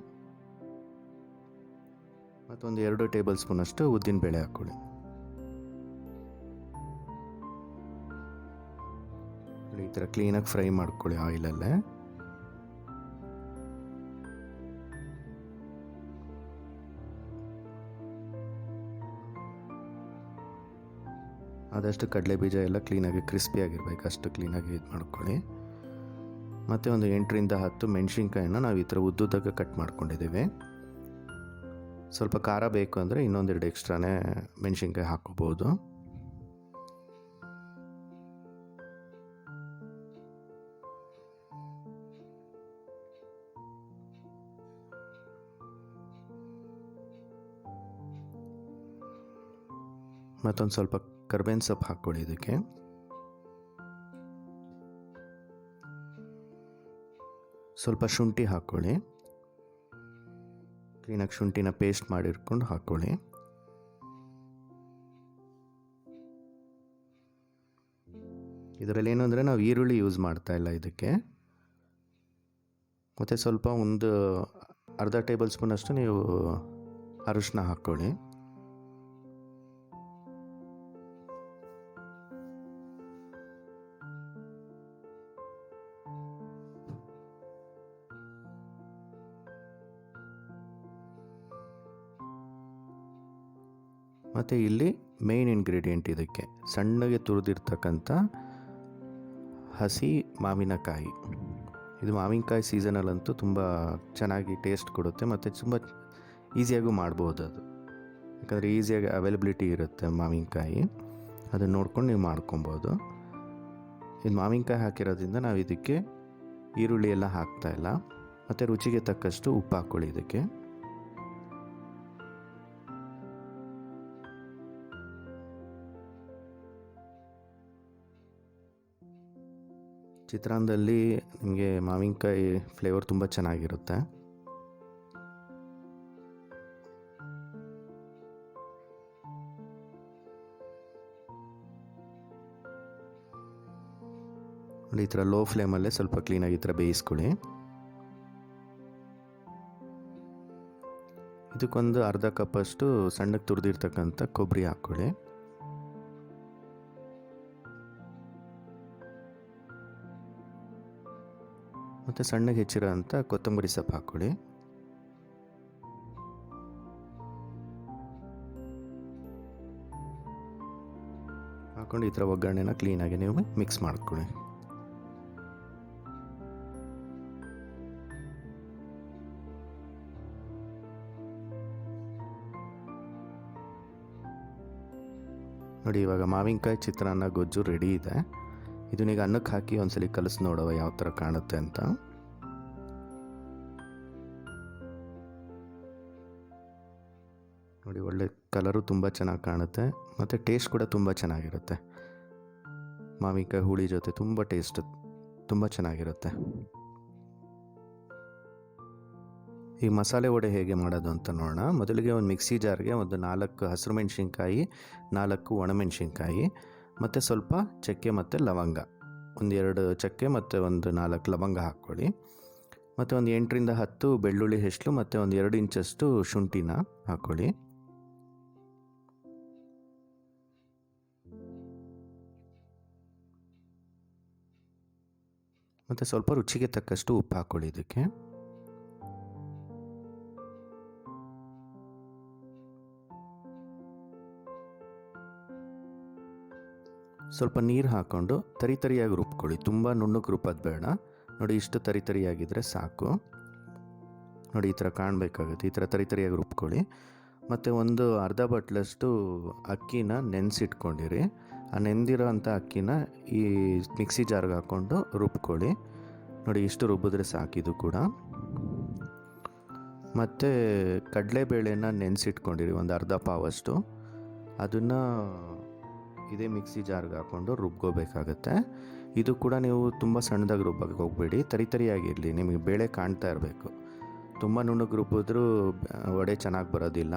ಮತ್ತೊಂದು 2 ಟೇಬಲ್ ಸ್ಪೂನಷ್ಟು ಉದ್ದಿನಬೇಳೆ ಹಾಕ್ಕೊಳ್ಳಿ. ಈ ಥರ ಕ್ಲೀನಾಗಿ ಫ್ರೈ ಮಾಡ್ಕೊಳ್ಳಿ ಆಯಿಲಲ್ಲೇ. ಆದಷ್ಟು ಕಡಲೆ ಬೀಜ ಎಲ್ಲ ಕ್ಲೀನಾಗಿ ಕ್ರಿಸ್ಪಿಯಾಗಿರ್ಬೇಕು, ಅಷ್ಟು ಕ್ಲೀನಾಗಿ ಇದು ಮಾಡ್ಕೊಳ್ಳಿ. ಮತ್ತು ಒಂದು 8 ರಿಂದ 10 ಮೆಣಸಿನ್ಕಾಯಿನ ನಾವು ಈ ಥರ ಉದ್ದುದ್ದಕ್ಕೆ ಕಟ್ ಮಾಡ್ಕೊಂಡಿದ್ದೀವಿ. ಸ್ವಲ್ಪ ಖಾರ ಬೇಕು ಅಂದರೆ ಇನ್ನೊಂದೆರಡು ಎಕ್ಸ್ಟ್ರಾನೇ ಮೆಣಸಿನ್ಕಾಯಿ ಹಾಕ್ಕೋಬೋದು. ಮತ್ತೊಂದು ಸ್ವಲ್ಪ ಕರ್ಬೇವಿನ ಸೊಪ್ಪು ಹಾಕ್ಕೊಳ್ಳಿ ಇದಕ್ಕೆ. ಸ್ವಲ್ಪ ಶುಂಠಿ ಹಾಕ್ಕೊಳ್ಳಿ, ಕ್ಲೀನಾಗಿ ಶುಂಠಿನ ಪೇಸ್ಟ್ ಮಾಡಿಟ್ಕೊಂಡು ಹಾಕ್ಕೊಳ್ಳಿ. ಇದರಲ್ಲಿ ಏನು ಅಂದರೆ ನಾವು ಈರುಳ್ಳಿ ಯೂಸ್ ಮಾಡ್ತಾ ಇಲ್ಲ ಇದಕ್ಕೆ. ಮತ್ತು ಸ್ವಲ್ಪ ಒಂದು ಅರ್ಧ ಟೇಬಲ್ ಸ್ಪೂನಷ್ಟು ನೀವು ಅರಿಶಿನ ಹಾಕ್ಕೊಳ್ಳಿ. ಮತ್ತು ಇಲ್ಲಿ ಮೇನ್ ಇಂಗ್ರೀಡಿಯೆಂಟ್ ಇದಕ್ಕೆ ಸಣ್ಣಗೆ ತುರಿದಿರ್ತಕ್ಕಂಥ ಹಸಿ ಮಾವಿನಕಾಯಿ. ಇದು ಮಾವಿನಕಾಯಿ ಸೀಸನಲ್ಲಂತೂ ತುಂಬ ಚೆನ್ನಾಗಿ ಟೇಸ್ಟ್ ಕೊಡುತ್ತೆ ಮತ್ತು ತುಂಬ ಈಸಿಯಾಗೂ ಮಾಡ್ಬೋದು ಅದು, ಯಾಕಂದರೆ ಈಸಿಯಾಗಿ ಅವೈಲಬಿಲಿಟಿ ಇರುತ್ತೆ ಮಾವಿನಕಾಯಿ. ಅದನ್ನು ನೋಡ್ಕೊಂಡು ನೀವು ಮಾಡ್ಕೊಬೋದು. ಇದು ಮಾವಿನಕಾಯಿ ಹಾಕಿರೋದ್ರಿಂದ ನಾವು ಇದಕ್ಕೆ ಈರುಳ್ಳಿ ಎಲ್ಲ ಹಾಕ್ತಾಯಿಲ್ಲ. ಮತ್ತು ರುಚಿಗೆ ತಕ್ಕಷ್ಟು ಉಪ್ಪು ಹಾಕ್ಕೊಳ್ಳಿ ಇದಕ್ಕೆ. ಚಿತ್ರಾನ್ನದಲ್ಲಿ ನಿಮಗೆ ಮಾವಿನಕಾಯಿ ಫ್ಲೇವರ್ ತುಂಬ ಚೆನ್ನಾಗಿರುತ್ತೆ. ನೋಡಿ, ಈ ಥರ ಲೋ ಫ್ಲೇಮಲ್ಲೇ ಸ್ವಲ್ಪ ಕ್ಲೀನಾಗಿ ಈ ಥರ ಬೇಯಿಸ್ಕೊಳ್ಳಿ. ಇದಕ್ಕೊಂದು ಅರ್ಧ ಕಪ್ಪಷ್ಟು ಸಣ್ಣಗೆ ತುರಿದಿರ್ತಕ್ಕಂಥ ಕೊಬ್ಬರಿ ಹಾಕ್ಕೊಳ್ಳಿ. ಮತ್ತು ಸಣ್ಣಗೆ ಹೆಚ್ಚಿರೋ ಅಂಥ ಕೊತ್ತಂಬರಿ ಸೊಪ್ಪು ಹಾಕ್ಕೊಳ್ಳಿ. ಹಾಕ್ಕೊಂಡು ಈ ಥರ ಒಗ್ಗರಣೆನ ಕ್ಲೀನಾಗಿ ನೀವು ಮಿಕ್ಸ್ ಮಾಡ್ಕೊಳ್ಳಿ. ನೋಡಿ, ಇವಾಗ ಮಾವಿನಕಾಯಿ ಚಿತ್ರಾನ್ನ ಗೊಜ್ಜು ರೆಡಿ ಇದೆ. ಇದನ್ನೀಗ ಅನ್ನಕ್ಕೆ ಹಾಕಿ ಒಂದ್ಸಲಿ ಕಲಸಿ ನೋಡುವ ಯಾವ ಥರ ಕಾಣುತ್ತೆ ಅಂತ. ನೋಡಿ, ಒಳ್ಳೆ ಕಲರು ತುಂಬ ಚೆನ್ನಾಗಿ ಕಾಣುತ್ತೆ ಮತ್ತು ಟೇಸ್ಟ್ ಕೂಡ ತುಂಬ ಚೆನ್ನಾಗಿರುತ್ತೆ. ಮಾವಿನಕಾಯಿ ಹುಳಿ ಜೊತೆ ತುಂಬ ಟೇಸ್ಟ್ ತುಂಬ ಚೆನ್ನಾಗಿರುತ್ತೆ. ಈ ಮಸಾಲೆ ವಡೆ ಹೇಗೆ ಮಾಡೋದು ಅಂತ ನೋಡೋಣ. ಮೊದಲಿಗೆ ಒಂದು ಮಿಕ್ಸಿ ಜಾರ್ಗೆ ಒಂದು 4 ಹಸಿರು ಮೆಣಸಿನ್ಕಾಯಿ, 4 ಒಣಮೆಣಸಿನ್ಕಾಯಿ ಮತ್ತು ಸ್ವಲ್ಪ ಚಕ್ಕೆ ಮತ್ತು ಲವಂಗ, ಒಂದು 2 ಚಕ್ಕೆ ಮತ್ತು ಒಂದು 4 ಲವಂಗ ಹಾಕ್ಕೊಳ್ಳಿ. ಮತ್ತು ಒಂದು 8 ರಿಂದ 10 ಬೆಳ್ಳುಳ್ಳಿ ಹೆಸಳು ಮತ್ತು ಒಂದು 2 ಇಂಚಷ್ಟು ಶುಂಠಿನ ಹಾಕ್ಕೊಳ್ಳಿ. ಮತ್ತು ಸ್ವಲ್ಪ ರುಚಿಗೆ ತಕ್ಕಷ್ಟು ಉಪ್ಪು ಹಾಕ್ಕೊಳ್ಳಿ ಇದಕ್ಕೆ. ಸ್ವಲ್ಪ ನೀರು ಹಾಕ್ಕೊಂಡು ತರಿಯಾಗಿ ರುಬ್ಕೊಳ್ಳಿ. ತುಂಬ ನುಣ್ಣಗೆ ರುಬ್ಬೋದು ಬೇಡ. ನೋಡಿ, ಇಷ್ಟು ತರಿಯಾಗಿದ್ದರೆ ಸಾಕು. ನೋಡಿ, ಈ ಥರ ಕಾಣಬೇಕಾಗುತ್ತೆ. ಈ ಥರ ತರಿಯಾಗಿ ರುಬ್ಕೊಳ್ಳಿ. ಮತ್ತು ಒಂದು ಅರ್ಧ ಬಟ್ಲಷ್ಟು ಅಕ್ಕಿನ ನೆನೆಸಿಟ್ಕೊಂಡಿರಿ. ಆ ನೆಂದಿರೋ ಅಂಥ ಅಕ್ಕಿನ ಈ ಮಿಕ್ಸಿ ಜಾರ್ಗೆ ಹಾಕ್ಕೊಂಡು ರುಬ್ಕೊಳ್ಳಿ. ನೋಡಿ, ಇಷ್ಟು ರುಬ್ಬಿದ್ರೆ ಸಾಕಿದು ಕೂಡ. ಮತ್ತು ಕಡಲೆಬೇಳೆನ ನೆನೆಸಿಟ್ಕೊಂಡಿರಿ ಒಂದು ಅರ್ಧ ಪಾವಷ್ಟು, ಅದನ್ನು ಇದೇ ಮಿಕ್ಸಿ ಜಾರ್ಗೆ ಹಾಕ್ಕೊಂಡು ರುಬ್ಕೋಬೇಕಾಗತ್ತೆ. ಇದು ಕೂಡ ನೀವು ತುಂಬ ಸಣ್ಣದಾಗಿ ರುಬ್ಬಕ್ಕೆ ಹೋಗಬೇಡಿ, ತರಿಯಾಗಿರಲಿ, ನಿಮಗೆ ಬೇಳೆ ಕಾಣ್ತಾ ಇರಬೇಕು. ತುಂಬ ನುಣ್ಣಗೆ ರುಬ್ಬಿದ್ರೂ ವಡೆ ಚೆನ್ನಾಗಿ ಬರೋದಿಲ್ಲ.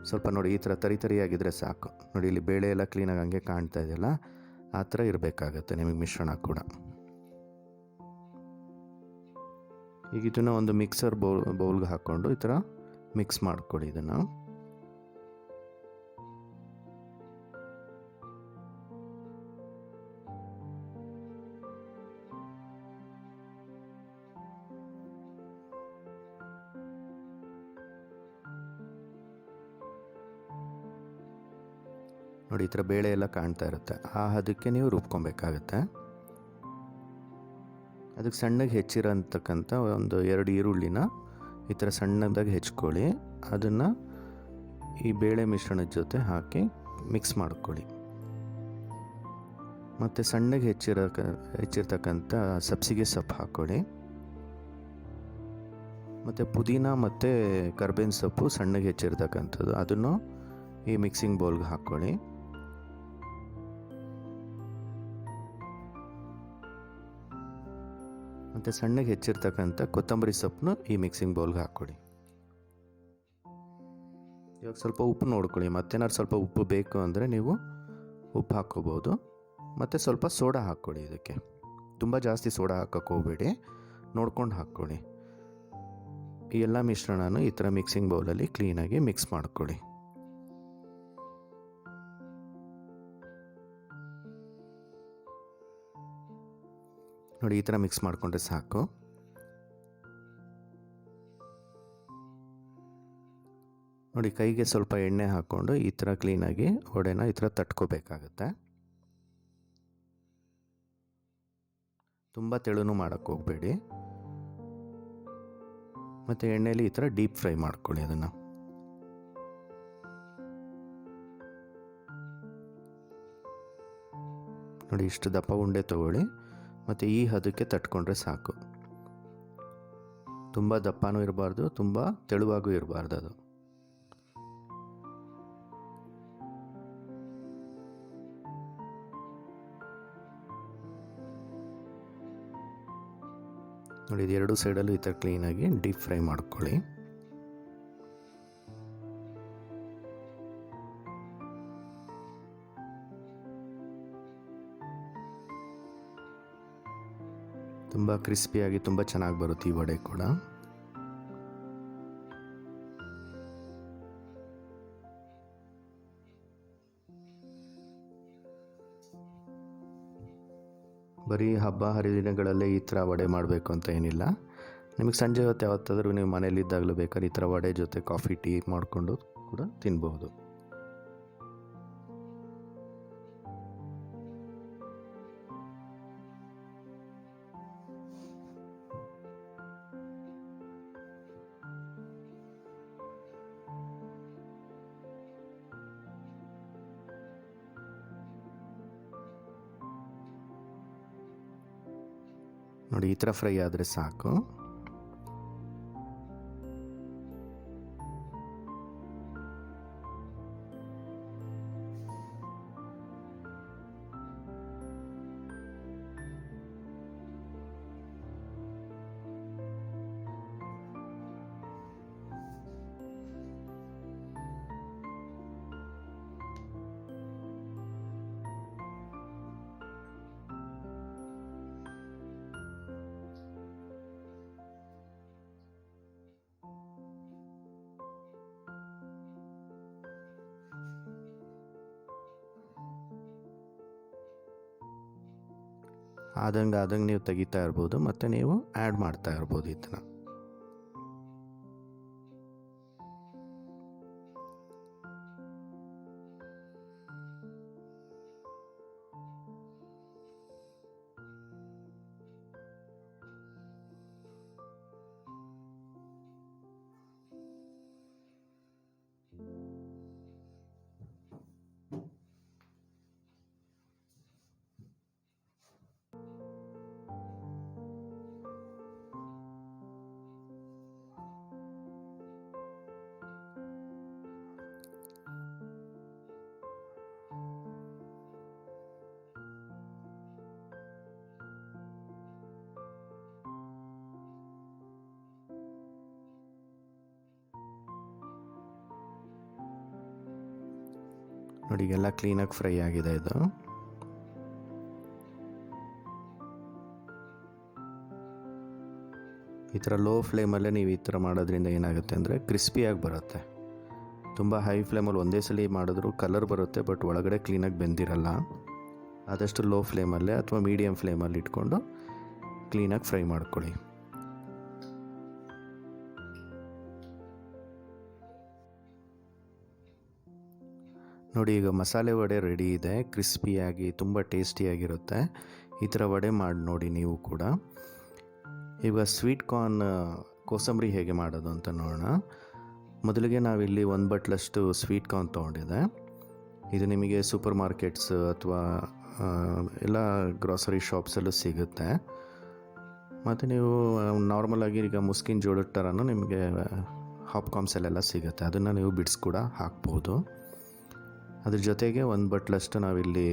ಸ್ವಲ್ಪ ನೋಡಿ ಈ ಥರ ತರಿಯಾಗಿದ್ದರೆ ಸಾಕು. ನೋಡಿ ಇಲ್ಲಿ ಬೇಳೆ ಎಲ್ಲ ಕ್ಲೀನಾಗಿ ಹಂಗೆ ಕಾಣ್ತಾ ಇದೆಯಲ್ಲ, ಆ ಥರ ಇರಬೇಕಾಗತ್ತೆ ನಿಮಗೆ ಮಿಶ್ರಣ ಕೂಡ. ಈಗ ಇದನ್ನು ಒಂದು ಮಿಕ್ಸರ್ ಬೌಲ್ಗೆ ಹಾಕ್ಕೊಂಡು ಈ ಥರ ಮಿಕ್ಸ್ ಮಾಡ್ಕೊಳ್ಳಿ ಇದನ್ನು. ನೋಡಿ ಈ ಥರ ಬೇಳೆ ಎಲ್ಲ ಕಾಣ್ತಾ ಇರುತ್ತೆ, ಆ ಹದಕ್ಕೆ ನೀವು ರುಬ್ಕೊಬೇಕಾಗತ್ತೆ. ಅದಕ್ಕೆ ಸಣ್ಣಗೆ ಹೆಚ್ಚಿರೋಂತಕ್ಕಂಥ ಒಂದು 2 ಈರುಳ್ಳಿನ ಈ ಥರ ಸಣ್ಣದಾಗಿ ಹೆಚ್ಕೊಳ್ಳಿ. ಅದನ್ನು ಈ ಬೇಳೆ ಮಿಶ್ರಣದ ಜೊತೆ ಹಾಕಿ ಮಿಕ್ಸ್ ಮಾಡ್ಕೊಳ್ಳಿ. ಮತ್ತು ಸಣ್ಣಗೆ ಹೆಚ್ಚಿರ್ತಕ್ಕಂಥ ಸಬ್ಸಿಗೆ ಸೊಪ್ಪು ಹಾಕ್ಕೊಳ್ಳಿ. ಮತ್ತು ಪುದೀನ ಮತ್ತು ಕರ್ಬೇವಿನ ಸೊಪ್ಪು ಸಣ್ಣಗೆ ಹೆಚ್ಚಿರ್ತಕ್ಕಂಥದ್ದು, ಅದನ್ನು ಈ ಮಿಕ್ಸಿಂಗ್ ಬೌಲ್ಗೆ ಹಾಕ್ಕೊಳ್ಳಿ. ಮತ್ತು ಸಣ್ಣಗೆ ಹೆಚ್ಚಿರ್ತಕ್ಕಂಥ ಕೊತ್ತಂಬರಿ ಸೊಪ್ಪನ್ನು ಈ ಮಿಕ್ಸಿಂಗ್ ಬೌಲ್ಗೆ ಹಾಕ್ಕೊಳ್ಳಿ. ಇವಾಗ ಸ್ವಲ್ಪ ಉಪ್ಪು ನೋಡ್ಕೊಳ್ಳಿ, ಮತ್ತೇನಾದ್ರು ಸ್ವಲ್ಪ ಉಪ್ಪು ಬೇಕು ಅಂದರೆ ನೀವು ಉಪ್ಪು ಹಾಕ್ಕೋಬೋದು. ಮತ್ತು ಸ್ವಲ್ಪ ಸೋಡಾ ಹಾಕ್ಕೊಳ್ಳಿ. ಇದಕ್ಕೆ ತುಂಬ ಜಾಸ್ತಿ ಸೋಡಾ ಹಾಕೋಕ್ಕೆ ಹೋಗಬೇಡಿ, ನೋಡ್ಕೊಂಡು ಹಾಕ್ಕೊಳ್ಳಿ. ಈ ಎಲ್ಲ ಮಿಶ್ರಣನೂ ಈ ಥರ ಮಿಕ್ಸಿಂಗ್ ಬೌಲಲ್ಲಿ ಕ್ಲೀನಾಗಿ ಮಿಕ್ಸ್ ಮಾಡ್ಕೊಳ್ಳಿ. ನೋಡಿ ಈ ಥರ ಮಿಕ್ಸ್ ಮಾಡಿಕೊಂಡ್ರೆ ಸಾಕು. ನೋಡಿ ಕೈಗೆ ಸ್ವಲ್ಪ ಎಣ್ಣೆ ಹಾಕ್ಕೊಂಡು ಈ ಥರ ಕ್ಲೀನಾಗಿ ವಡೆನ ಈ ಥರ ತಟ್ಕೋಬೇಕಾಗತ್ತೆ. ತುಂಬ ತೆಳುನೂ ಮಾಡೋಕ್ಕೆ ಹೋಗಬೇಡಿ. ಮತ್ತು ಎಣ್ಣೆಯಲ್ಲಿ ಈ ಥರ ಡೀಪ್ ಫ್ರೈ ಮಾಡ್ಕೊಳ್ಳಿ ಅದನ್ನು. ನೋಡಿ ಇಷ್ಟು ದಪ್ಪ ಉಂಡೆ ತೊಗೊಳ್ಳಿ, ಮತ್ತು ಈ ಹದಕ್ಕೆ ತಟ್ಕೊಂಡ್ರೆ ಸಾಕು. ತುಂಬ ದಪ್ಪನೂ ಇರಬಾರ್ದು, ತುಂಬ ತೆಳುವಾಗೂ ಇರಬಾರ್ದು ಅದು. ನೋಡಿ ಇದು 2 ಸೈಡಲ್ಲೂ ಈ ಥರ ಕ್ಲೀನಾಗಿ ಡೀಪ್ ಫ್ರೈ ಮಾಡ್ಕೊಳ್ಳಿ. ತುಂಬ ಕ್ರಿಸ್ಪಿಯಾಗಿ ತುಂಬ ಚೆನ್ನಾಗಿ ಬರುತ್ತೆ ಈ ವಡೆ ಕೂಡ. ಬರೀ ಹಬ್ಬ ಹರಿದಿನಗಳಲ್ಲೇ ಈ ಥರ ವಡೆ ಮಾಡಬೇಕು ಅಂತ ಏನಿಲ್ಲ. ನಿಮಗೆ ಸಂಜೆ ಹೊತ್ತು ಯಾವತ್ತಾದರೂ ನೀವು ಮನೇಲಿದ್ದಾಗಲೂ ಬೇಕಾದ್ರೆ ಈ ಥರ ವಡೆ ಜೊತೆ ಕಾಫಿ ಟೀ ಮಾಡಿಕೊಂಡು ಕೂಡ ತಿನ್ಬೋದು. ನೋಡಿ ಈ ಥರ ಫ್ರೈ ಆದರೆ ಸಾಕು. ಆದಂಗೆ ನೀವು ತೆಗಿತಾ ಇರ್ಬೋದು, ಮತ್ತು ನೀವು ಆ್ಯಡ್ ಮಾಡ್ತಾ ಇರ್ಬೋದು ಇದನ್ನು. ನೋಡಿ ಎಲ್ಲ ಕ್ಲೀನಾಗಿ ಫ್ರೈ ಆಗಿದೆ ಇದು. ಈ ಥರ ಲೋ ಫ್ಲೇಮಲ್ಲೇ ನೀವು ಈ ಥರ ಮಾಡೋದ್ರಿಂದ ಏನಾಗುತ್ತೆ ಅಂದರೆ ಕ್ರಿಸ್ಪಿಯಾಗಿ ಬರುತ್ತೆ. ತುಂಬ ಹೈ ಫ್ಲೇಮಲ್ಲಿ ಒಂದೇ ಸಲ ಮಾಡಿದ್ರೂ ಕಲರ್ ಬರುತ್ತೆ, ಬಟ್ ಒಳಗಡೆ ಕ್ಲೀನಾಗಿ ಬೆಂದಿರಲ್ಲ. ಆದಷ್ಟು ಲೋ ಫ್ಲೇಮಲ್ಲೇ ಅಥವಾ ಮೀಡಿಯಮ್ ಫ್ಲೇಮಲ್ಲಿ ಇಟ್ಕೊಂಡು ಕ್ಲೀನಾಗಿ ಫ್ರೈ ಮಾಡ್ಕೊಳ್ಳಿ. ನೋಡಿ ಈಗ ಮಸಾಲೆ ವಡೆ ರೆಡಿ ಇದೆ. ಕ್ರಿಸ್ಪಿಯಾಗಿ ತುಂಬ ಟೇಸ್ಟಿಯಾಗಿರುತ್ತೆ. ಈ ಥರ ವಡೆ ಮಾಡಿ ನೋಡಿ ನೀವು ಕೂಡ. ಈಗ ಸ್ವೀಟ್ ಕಾರ್ನ್ ಕೋಸಂಬರಿ ಹೇಗೆ ಮಾಡೋದು ಅಂತ ನೋಡೋಣ. ಮೊದಲಿಗೆ ನಾವಿಲ್ಲಿ 1 ಬಟ್ಲಷ್ಟು ಸ್ವೀಟ್ ಕಾರ್ನ್ ತೊಗೊಂಡಿದೆ. ಇದು ನಿಮಗೆ ಸೂಪರ್ ಮಾರ್ಕೆಟ್ಸ್ ಅಥವಾ ಎಲ್ಲ ಗ್ರಾಸರಿ ಶಾಪ್ಸಲ್ಲೂ ಸಿಗುತ್ತೆ. ಮತ್ತು ನೀವು ನಾರ್ಮಲಾಗಿ ಈಗ ಮುಸ್ಕಿನ ಜೋಳದ ಥರನೂ ನಿಮಗೆ ಹಾಪ್ಕಾಮ್ಸಲ್ಲೆಲ್ಲ ಸಿಗುತ್ತೆ. ಅದನ್ನು ನೀವು ಬಿಡಿಸಿ ಕೂಡ ಹಾಕ್ಬೋದು. ಅದ್ರ ಜೊತೆಗೆ 1 ಬಟ್ಲಷ್ಟು ನಾವಿಲ್ಲಿ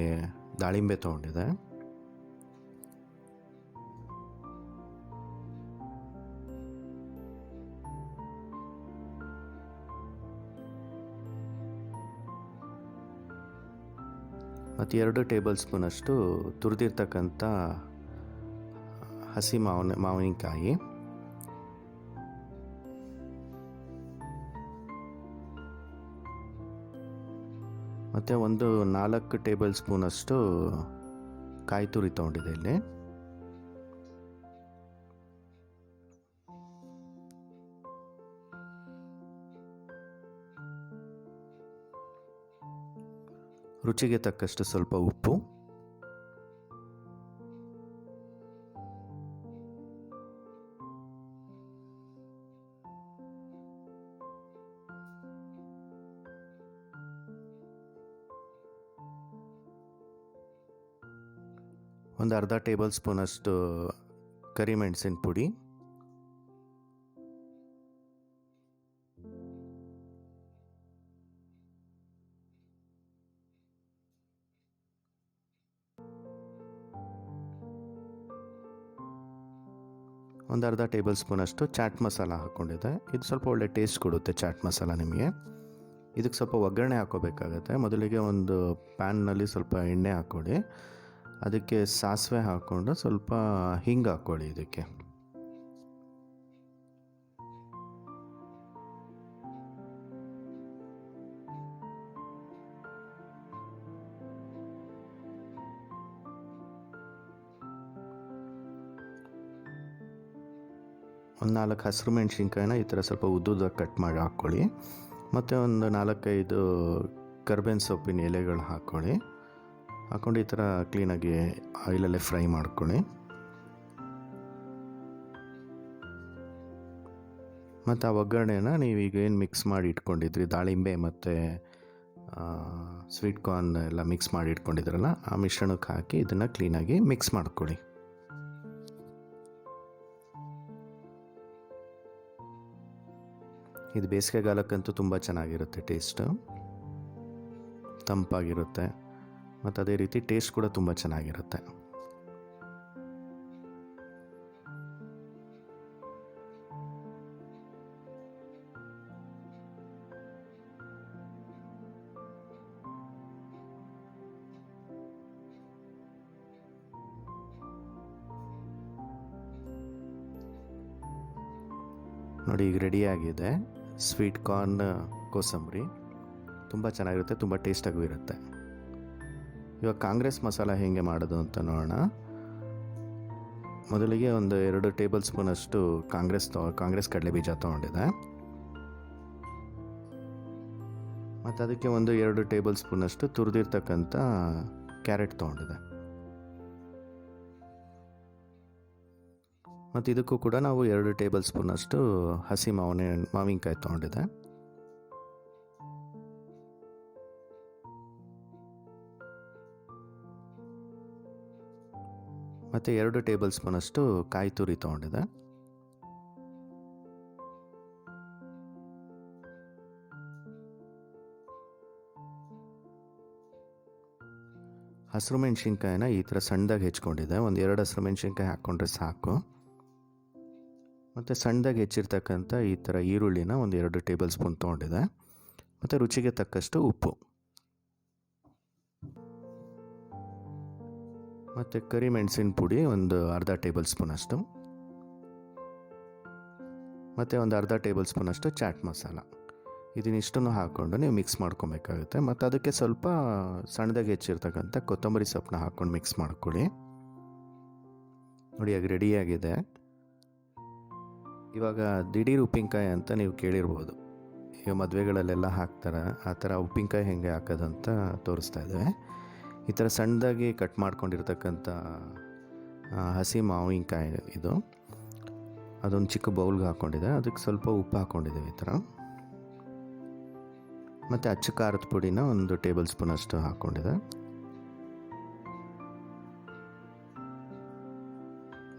ದಾಳಿಂಬೆ ತೊಗೊಂಡಿದೆ. ಮತ್ತು 2 ಟೇಬಲ್ ಸ್ಪೂನಷ್ಟು ತುರಿದಿರ್ತಕ್ಕಂಥ ಹಸಿ ಮಾವಿನಕಾಯಿ, ಮತ್ತು 4 ಟೇಬಲ್ ಸ್ಪೂನಷ್ಟು ಕಾಯಿ ತುರಿ ತೊಗೊಂಡಿದೆ ಇಲ್ಲಿ. ರುಚಿಗೆ ತಕ್ಕಷ್ಟು ಸ್ವಲ್ಪ ಉಪ್ಪು, ಒಂದು ಅರ್ಧ ಟೇಬಲ್ ಸ್ಪೂನಷ್ಟು ಕರಿಮೆಣಸಿನ ಪುಡಿ, ಒಂದು ಅರ್ಧ ಟೇಬಲ್ ಸ್ಪೂನಷ್ಟು ಚಾಟ್ ಮಸಾಲ ಹಾಕ್ಕೊಂಡಿದ್ದೆ. ಇದು ಸ್ವಲ್ಪ ಒಳ್ಳೆ ಟೇಸ್ಟ್ ಕೊಡುತ್ತೆ ಚಾಟ್ ಮಸಾಲ ನಿಮಗೆ. ಇದಕ್ಕೆ ಸ್ವಲ್ಪ ಒಗ್ಗರಣೆ ಹಾಕ್ಕೋಬೇಕಾಗತ್ತೆ. ಮೊದಲಿಗೆ ಒಂದು ಪ್ಯಾನ್ನಲ್ಲಿ ಸ್ವಲ್ಪ ಎಣ್ಣೆ ಹಾಕ್ಕೊಳ್ಳಿ. ಅದಕ್ಕೆ ಸಾಸಿವೆ ಹಾಕ್ಕೊಂಡು ಸ್ವಲ್ಪ ಹಿಂಗೆ ಹಾಕ್ಕೊಳ್ಳಿ. ಇದಕ್ಕೆ ಒಂದು 4 ಹಸಿರು ಮೆಣಸಿನ್ಕಾಯಿನ ಈ ಥರ ಸ್ವಲ್ಪ ಉದ್ದುದಾಗಿ ಕಟ್ ಮಾಡಿ ಹಾಕ್ಕೊಳ್ಳಿ. ಮತ್ತು ಒಂದು 4-5 ಕರ್ಬೇವಿನ ಸೊಪ್ಪಿನ ಎಲೆಗಳು ಹಾಕ್ಕೊಳ್ಳಿ. ಹಾಕ್ಕೊಂಡು ಈ ಥರ ಕ್ಲೀನಾಗಿ ಆಯಿಲಲ್ಲೇ ಫ್ರೈ ಮಾಡ್ಕೊಳ್ಳಿ. ಮತ್ತು ಆ ಒಗ್ಗರಣೆನ ನೀವೀಗ ಏನು ಮಿಕ್ಸ್ ಮಾಡಿ ಇಟ್ಕೊಂಡಿದ್ರಿ, ದಾಳಿಂಬೆ ಮತ್ತು ಸ್ವೀಟ್ ಕಾರ್ನ್ ಎಲ್ಲ ಮಿಕ್ಸ್ ಮಾಡಿ ಇಟ್ಕೊಂಡಿದ್ರಲ್ಲ, ಆ ಮಿಶ್ರಣಕ್ಕೆ ಹಾಕಿ ಇದನ್ನು ಕ್ಲೀನಾಗಿ ಮಿಕ್ಸ್ ಮಾಡ್ಕೊಳ್ಳಿ. ಇದು ಬೇಸಿಗೆಗಾಲಕ್ಕಂತೂ ತುಂಬ ಚೆನ್ನಾಗಿರುತ್ತೆ. ಟೇಸ್ಟು ತಂಪಾಗಿರುತ್ತೆ ಮತ್ತು ಅದೇ ರೀತಿ ಟೇಸ್ಟ್ ಕೂಡ ತುಂಬ ಚೆನ್ನಾಗಿರುತ್ತೆ. ನೋಡಿ ಈಗ ರೆಡಿಯಾಗಿದೆ ಸ್ವೀಟ್ ಕಾರ್ನ್ ಕೋಸಂಬರಿ. ತುಂಬ ಚೆನ್ನಾಗಿರುತ್ತೆ, ತುಂಬ ಟೇಸ್ಟಾಗೂ ಇರುತ್ತೆ. ಇವಾಗ ಕಾಂಗ್ರೆಸ್ ಮಸಾಲ ಹೇಗೆ ಮಾಡೋದು ಅಂತ ನೋಡೋಣ. ಮೊದಲಿಗೆ ಒಂದು 2 ಟೇಬಲ್ ಸ್ಪೂನಷ್ಟು ಕಾಂಗ್ರೆಸ್ ಕಡಲೆ ಬೀಜ ತೊಗೊಂಡಿದೆ. ಮತ್ತು ಅದಕ್ಕೆ ಒಂದು 2 ಟೇಬಲ್ ಸ್ಪೂನಷ್ಟು ತುರಿದಿರ್ತಕ್ಕಂಥ ಕ್ಯಾರೆಟ್ ತೊಗೊಂಡಿದೆ. ಮತ್ತು ಇದಕ್ಕೂ ಕೂಡ ನಾವು 2 ಟೇಬಲ್ ಸ್ಪೂನಷ್ಟು ಹಸಿ ಮಾವಿನಕಾಯಿ ತೊಗೊಂಡಿದೆ. ಮತ್ತು 2 ಟೇಬಲ್ ಸ್ಪೂನಷ್ಟು ಕಾಯಿ ತುರಿ ತೊಗೊಂಡಿದೆ. ಹಸಿರು ಮೆಣಸಿನ್ಕಾಯಿನ ಈ ಥರ ಸಣ್ಣದಾಗಿ ಹೆಚ್ಕೊಂಡಿದ್ದೆ. ಒಂದು 2 ಹಸಿರು ಮೆಣಸಿನ್ಕಾಯಿ ಹಾಕ್ಕೊಂಡ್ರೆ ಸಾಕು. ಮತ್ತು ಸಣ್ಣದಾಗಿ ಹೆಚ್ಚಿರ್ತಕ್ಕಂಥ ಈ ಥರ ಈರುಳ್ಳಿನ ಒಂದು 2 ಟೇಬಲ್ ಸ್ಪೂನ್ ತೊಗೊಂಡಿದೆ. ಮತ್ತು ರುಚಿಗೆ ತಕ್ಕಷ್ಟು ಉಪ್ಪು. ಮತ್ತು ಕರಿಮೆಣಸಿನ ಪುಡಿ ಒಂದು ಅರ್ಧ ಟೇಬಲ್ ಸ್ಪೂನಷ್ಟು, ಮತ್ತು ಒಂದು ಅರ್ಧ ಟೇಬಲ್ ಸ್ಪೂನಷ್ಟು ಚಾಟ್ ಮಸಾಲ. ಇದನ್ನಿಷ್ಟನ್ನು ಹಾಕ್ಕೊಂಡು ನೀವು ಮಿಕ್ಸ್ ಮಾಡ್ಕೊಬೇಕಾಗುತ್ತೆ. ಮತ್ತು ಅದಕ್ಕೆ ಸ್ವಲ್ಪ ಸಣ್ಣದಾಗಿ ಹೆಚ್ಚಿರ್ತಕ್ಕಂಥ ಕೊತ್ತಂಬರಿ ಸೊಪ್ಪನ್ನ ಹಾಕ್ಕೊಂಡು ಮಿಕ್ಸ್ ಮಾಡ್ಕೊಳ್ಳಿ. ನೋಡಿ, ಆಗ ರೆಡಿಯಾಗಿದೆ. ಇವಾಗ ದಿಢೀರ್ ಉಪ್ಪಿನಕಾಯಿ ಅಂತ ನೀವು ಕೇಳಿರ್ಬೋದು. ಈಗ ಮದುವೆಗಳಲ್ಲೆಲ್ಲ ಹಾಕ್ತಾರೆ, ಆ ಥರ ಉಪ್ಪಿನಕಾಯಿ ಹೇಗೆ ಹಾಕೋದಂತ ತೋರಿಸ್ತಾ ಇದ್ದೇವೆ. ಈ ಥರ ಸಣ್ಣದಾಗಿ ಕಟ್ ಮಾಡ್ಕೊಂಡಿರ್ತಕ್ಕಂಥ ಹಸಿ ಮಾವಿನಕಾಯಿ ಇದು, ಅದೊಂದು ಚಿಕ್ಕ ಬೌಲ್ಗೆ ಹಾಕ್ಕೊಂಡಿದೆ. ಅದಕ್ಕೆ ಸ್ವಲ್ಪ ಉಪ್ಪು ಹಾಕ್ಕೊಂಡಿದ್ದೇವೆ ಈ ಥರ. ಮತ್ತು ಅಚ್ಚ ಖಾರದ ಪುಡಿನ ಒಂದು ಟೇಬಲ್ ಸ್ಪೂನಷ್ಟು ಹಾಕ್ಕೊಂಡಿದೆ.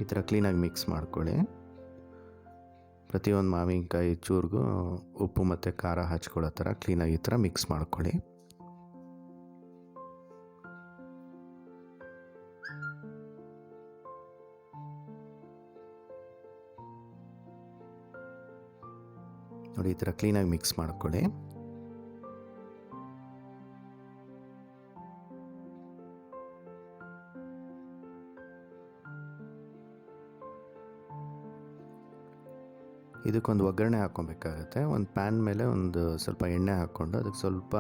ಈ ಥರ ಕ್ಲೀನಾಗಿ ಮಿಕ್ಸ್ ಮಾಡ್ಕೊಳ್ಳಿ. ಪ್ರತಿಯೊಂದು ಮಾವಿನಕಾಯಿ ಚೂರಿಗೂ ಉಪ್ಪು ಮತ್ತು ಖಾರ ಹಚ್ಕೊಳ್ಳೋ ಥರ ಕ್ಲೀನಾಗಿ ಈ ಥರ ಮಿಕ್ಸ್ ಮಾಡ್ಕೊಳ್ಳಿ. ನೋಡಿ, ಈ ಥರ ಕ್ಲೀನಾಗಿ ಮಿಕ್ಸ್ ಮಾಡ್ಕೊಳ್ಳಿ. ಇದಕ್ಕೊಂದು ಒಗ್ಗರಣೆ ಹಾಕ್ಕೊಬೇಕಾಗತ್ತೆ. ಒಂದು ಪ್ಯಾನ್ ಮೇಲೆ ಒಂದು ಸ್ವಲ್ಪ ಎಣ್ಣೆ ಹಾಕ್ಕೊಂಡು ಅದಕ್ಕೆ ಸ್ವಲ್ಪ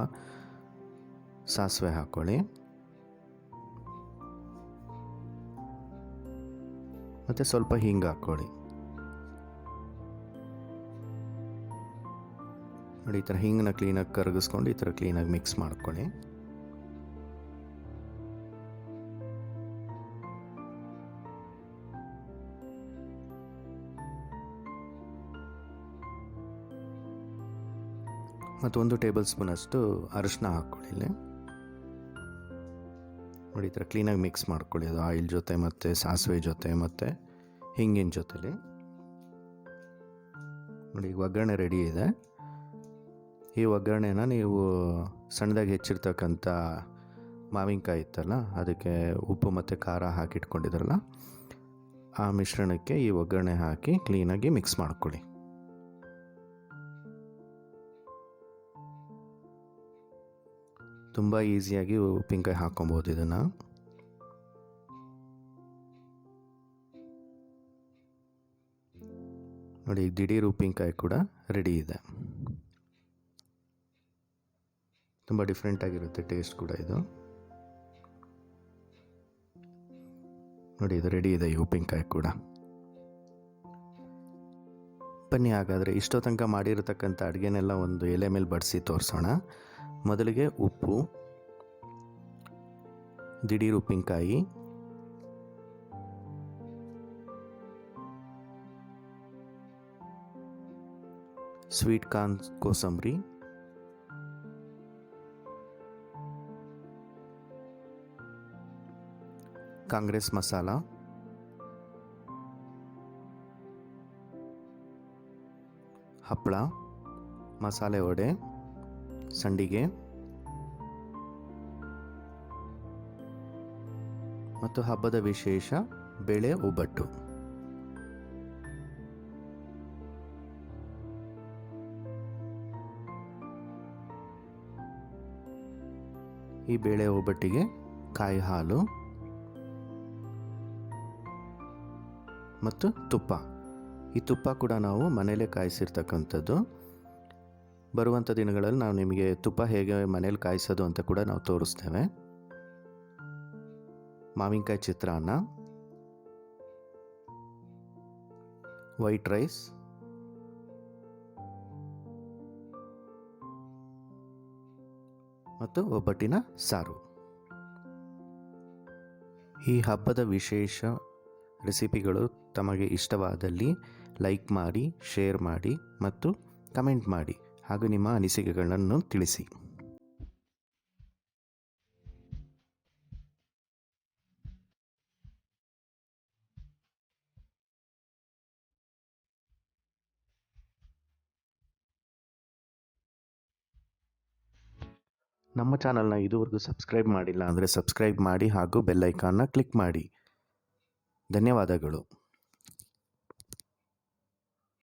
ಸಾಸಿವೆ ಹಾಕ್ಕೊಳ್ಳಿ. ಮತ್ತು ಸ್ವಲ್ಪ ಹಿಂಗೆ ಹಾಕ್ಕೊಳ್ಳಿ. ನೋಡಿ, ಈ ಥರ ಹಿಂಗನ್ನ ಕ್ಲೀನಾಗಿ ಕರಗಿಸ್ಕೊಂಡು ಈ ಥರ ಕ್ಲೀನಾಗಿ ಮಿಕ್ಸ್ ಮಾಡ್ಕೊಳ್ಳಿ. ಮತ್ತು 1 ಟೇಬಲ್ ಸ್ಪೂನಷ್ಟು ಅರಿಶಿನ ಹಾಕ್ಕೊಳ್ಳಿ ಇಲ್ಲಿ. ನೋಡಿ, ಈ ಥರ ಕ್ಲೀನಾಗಿ ಮಿಕ್ಸ್ ಮಾಡ್ಕೊಳ್ಳಿ. ಅದು ಆಯಿಲ್ ಜೊತೆ ಮತ್ತು ಸಾಸಿವೆ ಜೊತೆ ಮತ್ತು ಹಿಂಗಿನ ಜೊತೆಲಿ. ನೋಡಿ, ಈಗ ಒಗ್ಗರಣೆ ರೆಡಿ ಇದೆ. ಈ ಒಗ್ಗರಣೆನ ನೀವು ಸಣ್ಣದಾಗಿ ಹೆಚ್ಚಿರ್ತಕ್ಕಂಥ ಮಾವಿನಕಾಯಿ ಇತ್ತಲ್ಲ, ಅದಕ್ಕೆ ಉಪ್ಪು ಮತ್ತು ಖಾರ ಹಾಕಿಟ್ಕೊಂಡಿದ್ರಲ್ಲ, ಆ ಮಿಶ್ರಣಕ್ಕೆ ಈ ಒಗ್ಗರಣೆ ಹಾಕಿ ಕ್ಲೀನಾಗಿ ಮಿಕ್ಸ್ ಮಾಡ್ಕೊಳ್ಳಿ. ತುಂಬ ಈಸಿಯಾಗಿ ಉಪ್ಪಿನಕಾಯಿ ಹಾಕ್ಕೊಬೋದು ಇದನ್ನು. ನೋಡಿ, ದಿಢೀರ್ ಉಪ್ಪಿನಕಾಯಿ ಕೂಡ ರೆಡಿ ಇದೆ. ತುಂಬ ಡಿಫ್ರೆಂಟಾಗಿರುತ್ತೆ ಟೇಸ್ಟ್ ಕೂಡ ಇದು. ನೋಡಿ, ಇದು ರೆಡಿ ಇದೆ ಈ ಉಪ್ಪಿನಕಾಯಿ ಕೂಡ. ಬನ್ನಿ ಹಾಗಾದರೆ ಇಷ್ಟೋ ತನಕ ಮಾಡಿರತಕ್ಕಂಥ ಅಡುಗೆನೆಲ್ಲ ಒಂದು ಎಲೆ ಮೇಲೆ ಬಡಿಸಿ ತೋರಿಸೋಣ. ಮೊದಲಿಗೆ ಉಪ್ಪು, ದಿಢೀರ್ ಉಪ್ಪಿನಕಾಯಿ, ಸ್ವೀಟ್ ಕಾರ್ನ್ ಕೋಸಂಬರಿ, ಕಾಂಗ್ರೆಸ್ ಮಸಾಲ, ಹಪ್ಪಳ, ಮಸಾಲೆ ವಡೆ, ಸಂಡಿಗೆ ಮತ್ತು ಹಬ್ಬದ ವಿಶೇಷ ಬೇಳೆ ಒಬ್ಬಟ್ಟು. ಈ ಬೇಳೆ ಒಬ್ಬಟ್ಟಿಗೆ ಕಾಯಿ ಹಾಲು ಮತ್ತು ತುಪ್ಪ. ಈ ತುಪ್ಪ ಕೂಡ ನಾವು ಮನೇಲೇ ಕಾಯಿಸಿರ್ತಕ್ಕಂಥದ್ದು. ಬರುವಂಥ ದಿನಗಳಲ್ಲಿ ನಾವು ನಿಮಗೆ ತುಪ್ಪ ಹೇಗೆ ಮನೇಲಿ ಕಾಯಿಸೋದು ಅಂತ ಕೂಡ ನಾವು ತೋರಿಸ್ತೇವೆ. ಮಾವಿನಕಾಯಿ ಚಿತ್ರಾನ್ನ, ವೈಟ್ ರೈಸ್, ಮತ್ತು ಒಬ್ಬಟ್ಟಿನ ಸಾರು. ಈ ಹಬ್ಬದ ವಿಶೇಷ ರೆಸಿಪಿಗಳು ತಮಗೆ ಇಷ್ಟವಾದಲ್ಲಿ ಲೈಕ್ ಮಾಡಿ, ಶೇರ್ ಮಾಡಿ ಮತ್ತು ಕಮೆಂಟ್ ಮಾಡಿ, ಹಾಗೂ ನಿಮ್ಮ ಅನಿಸಿಕೆಗಳನ್ನು ತಿಳಿಸಿ. ನಮ್ಮ ಚಾನಲ್ನ ಇದುವರೆಗೂ ಸಬ್ಸ್ಕ್ರೈಬ್ ಮಾಡಿಲ್ಲ ಅಂದರೆ ಸಬ್ಸ್ಕ್ರೈಬ್ ಮಾಡಿ ಹಾಗೂ ಬೆಲ್ ಐಕಾನ್ನ ಕ್ಲಿಕ್ ಮಾಡಿ. ಧನ್ಯವಾದಗಳು.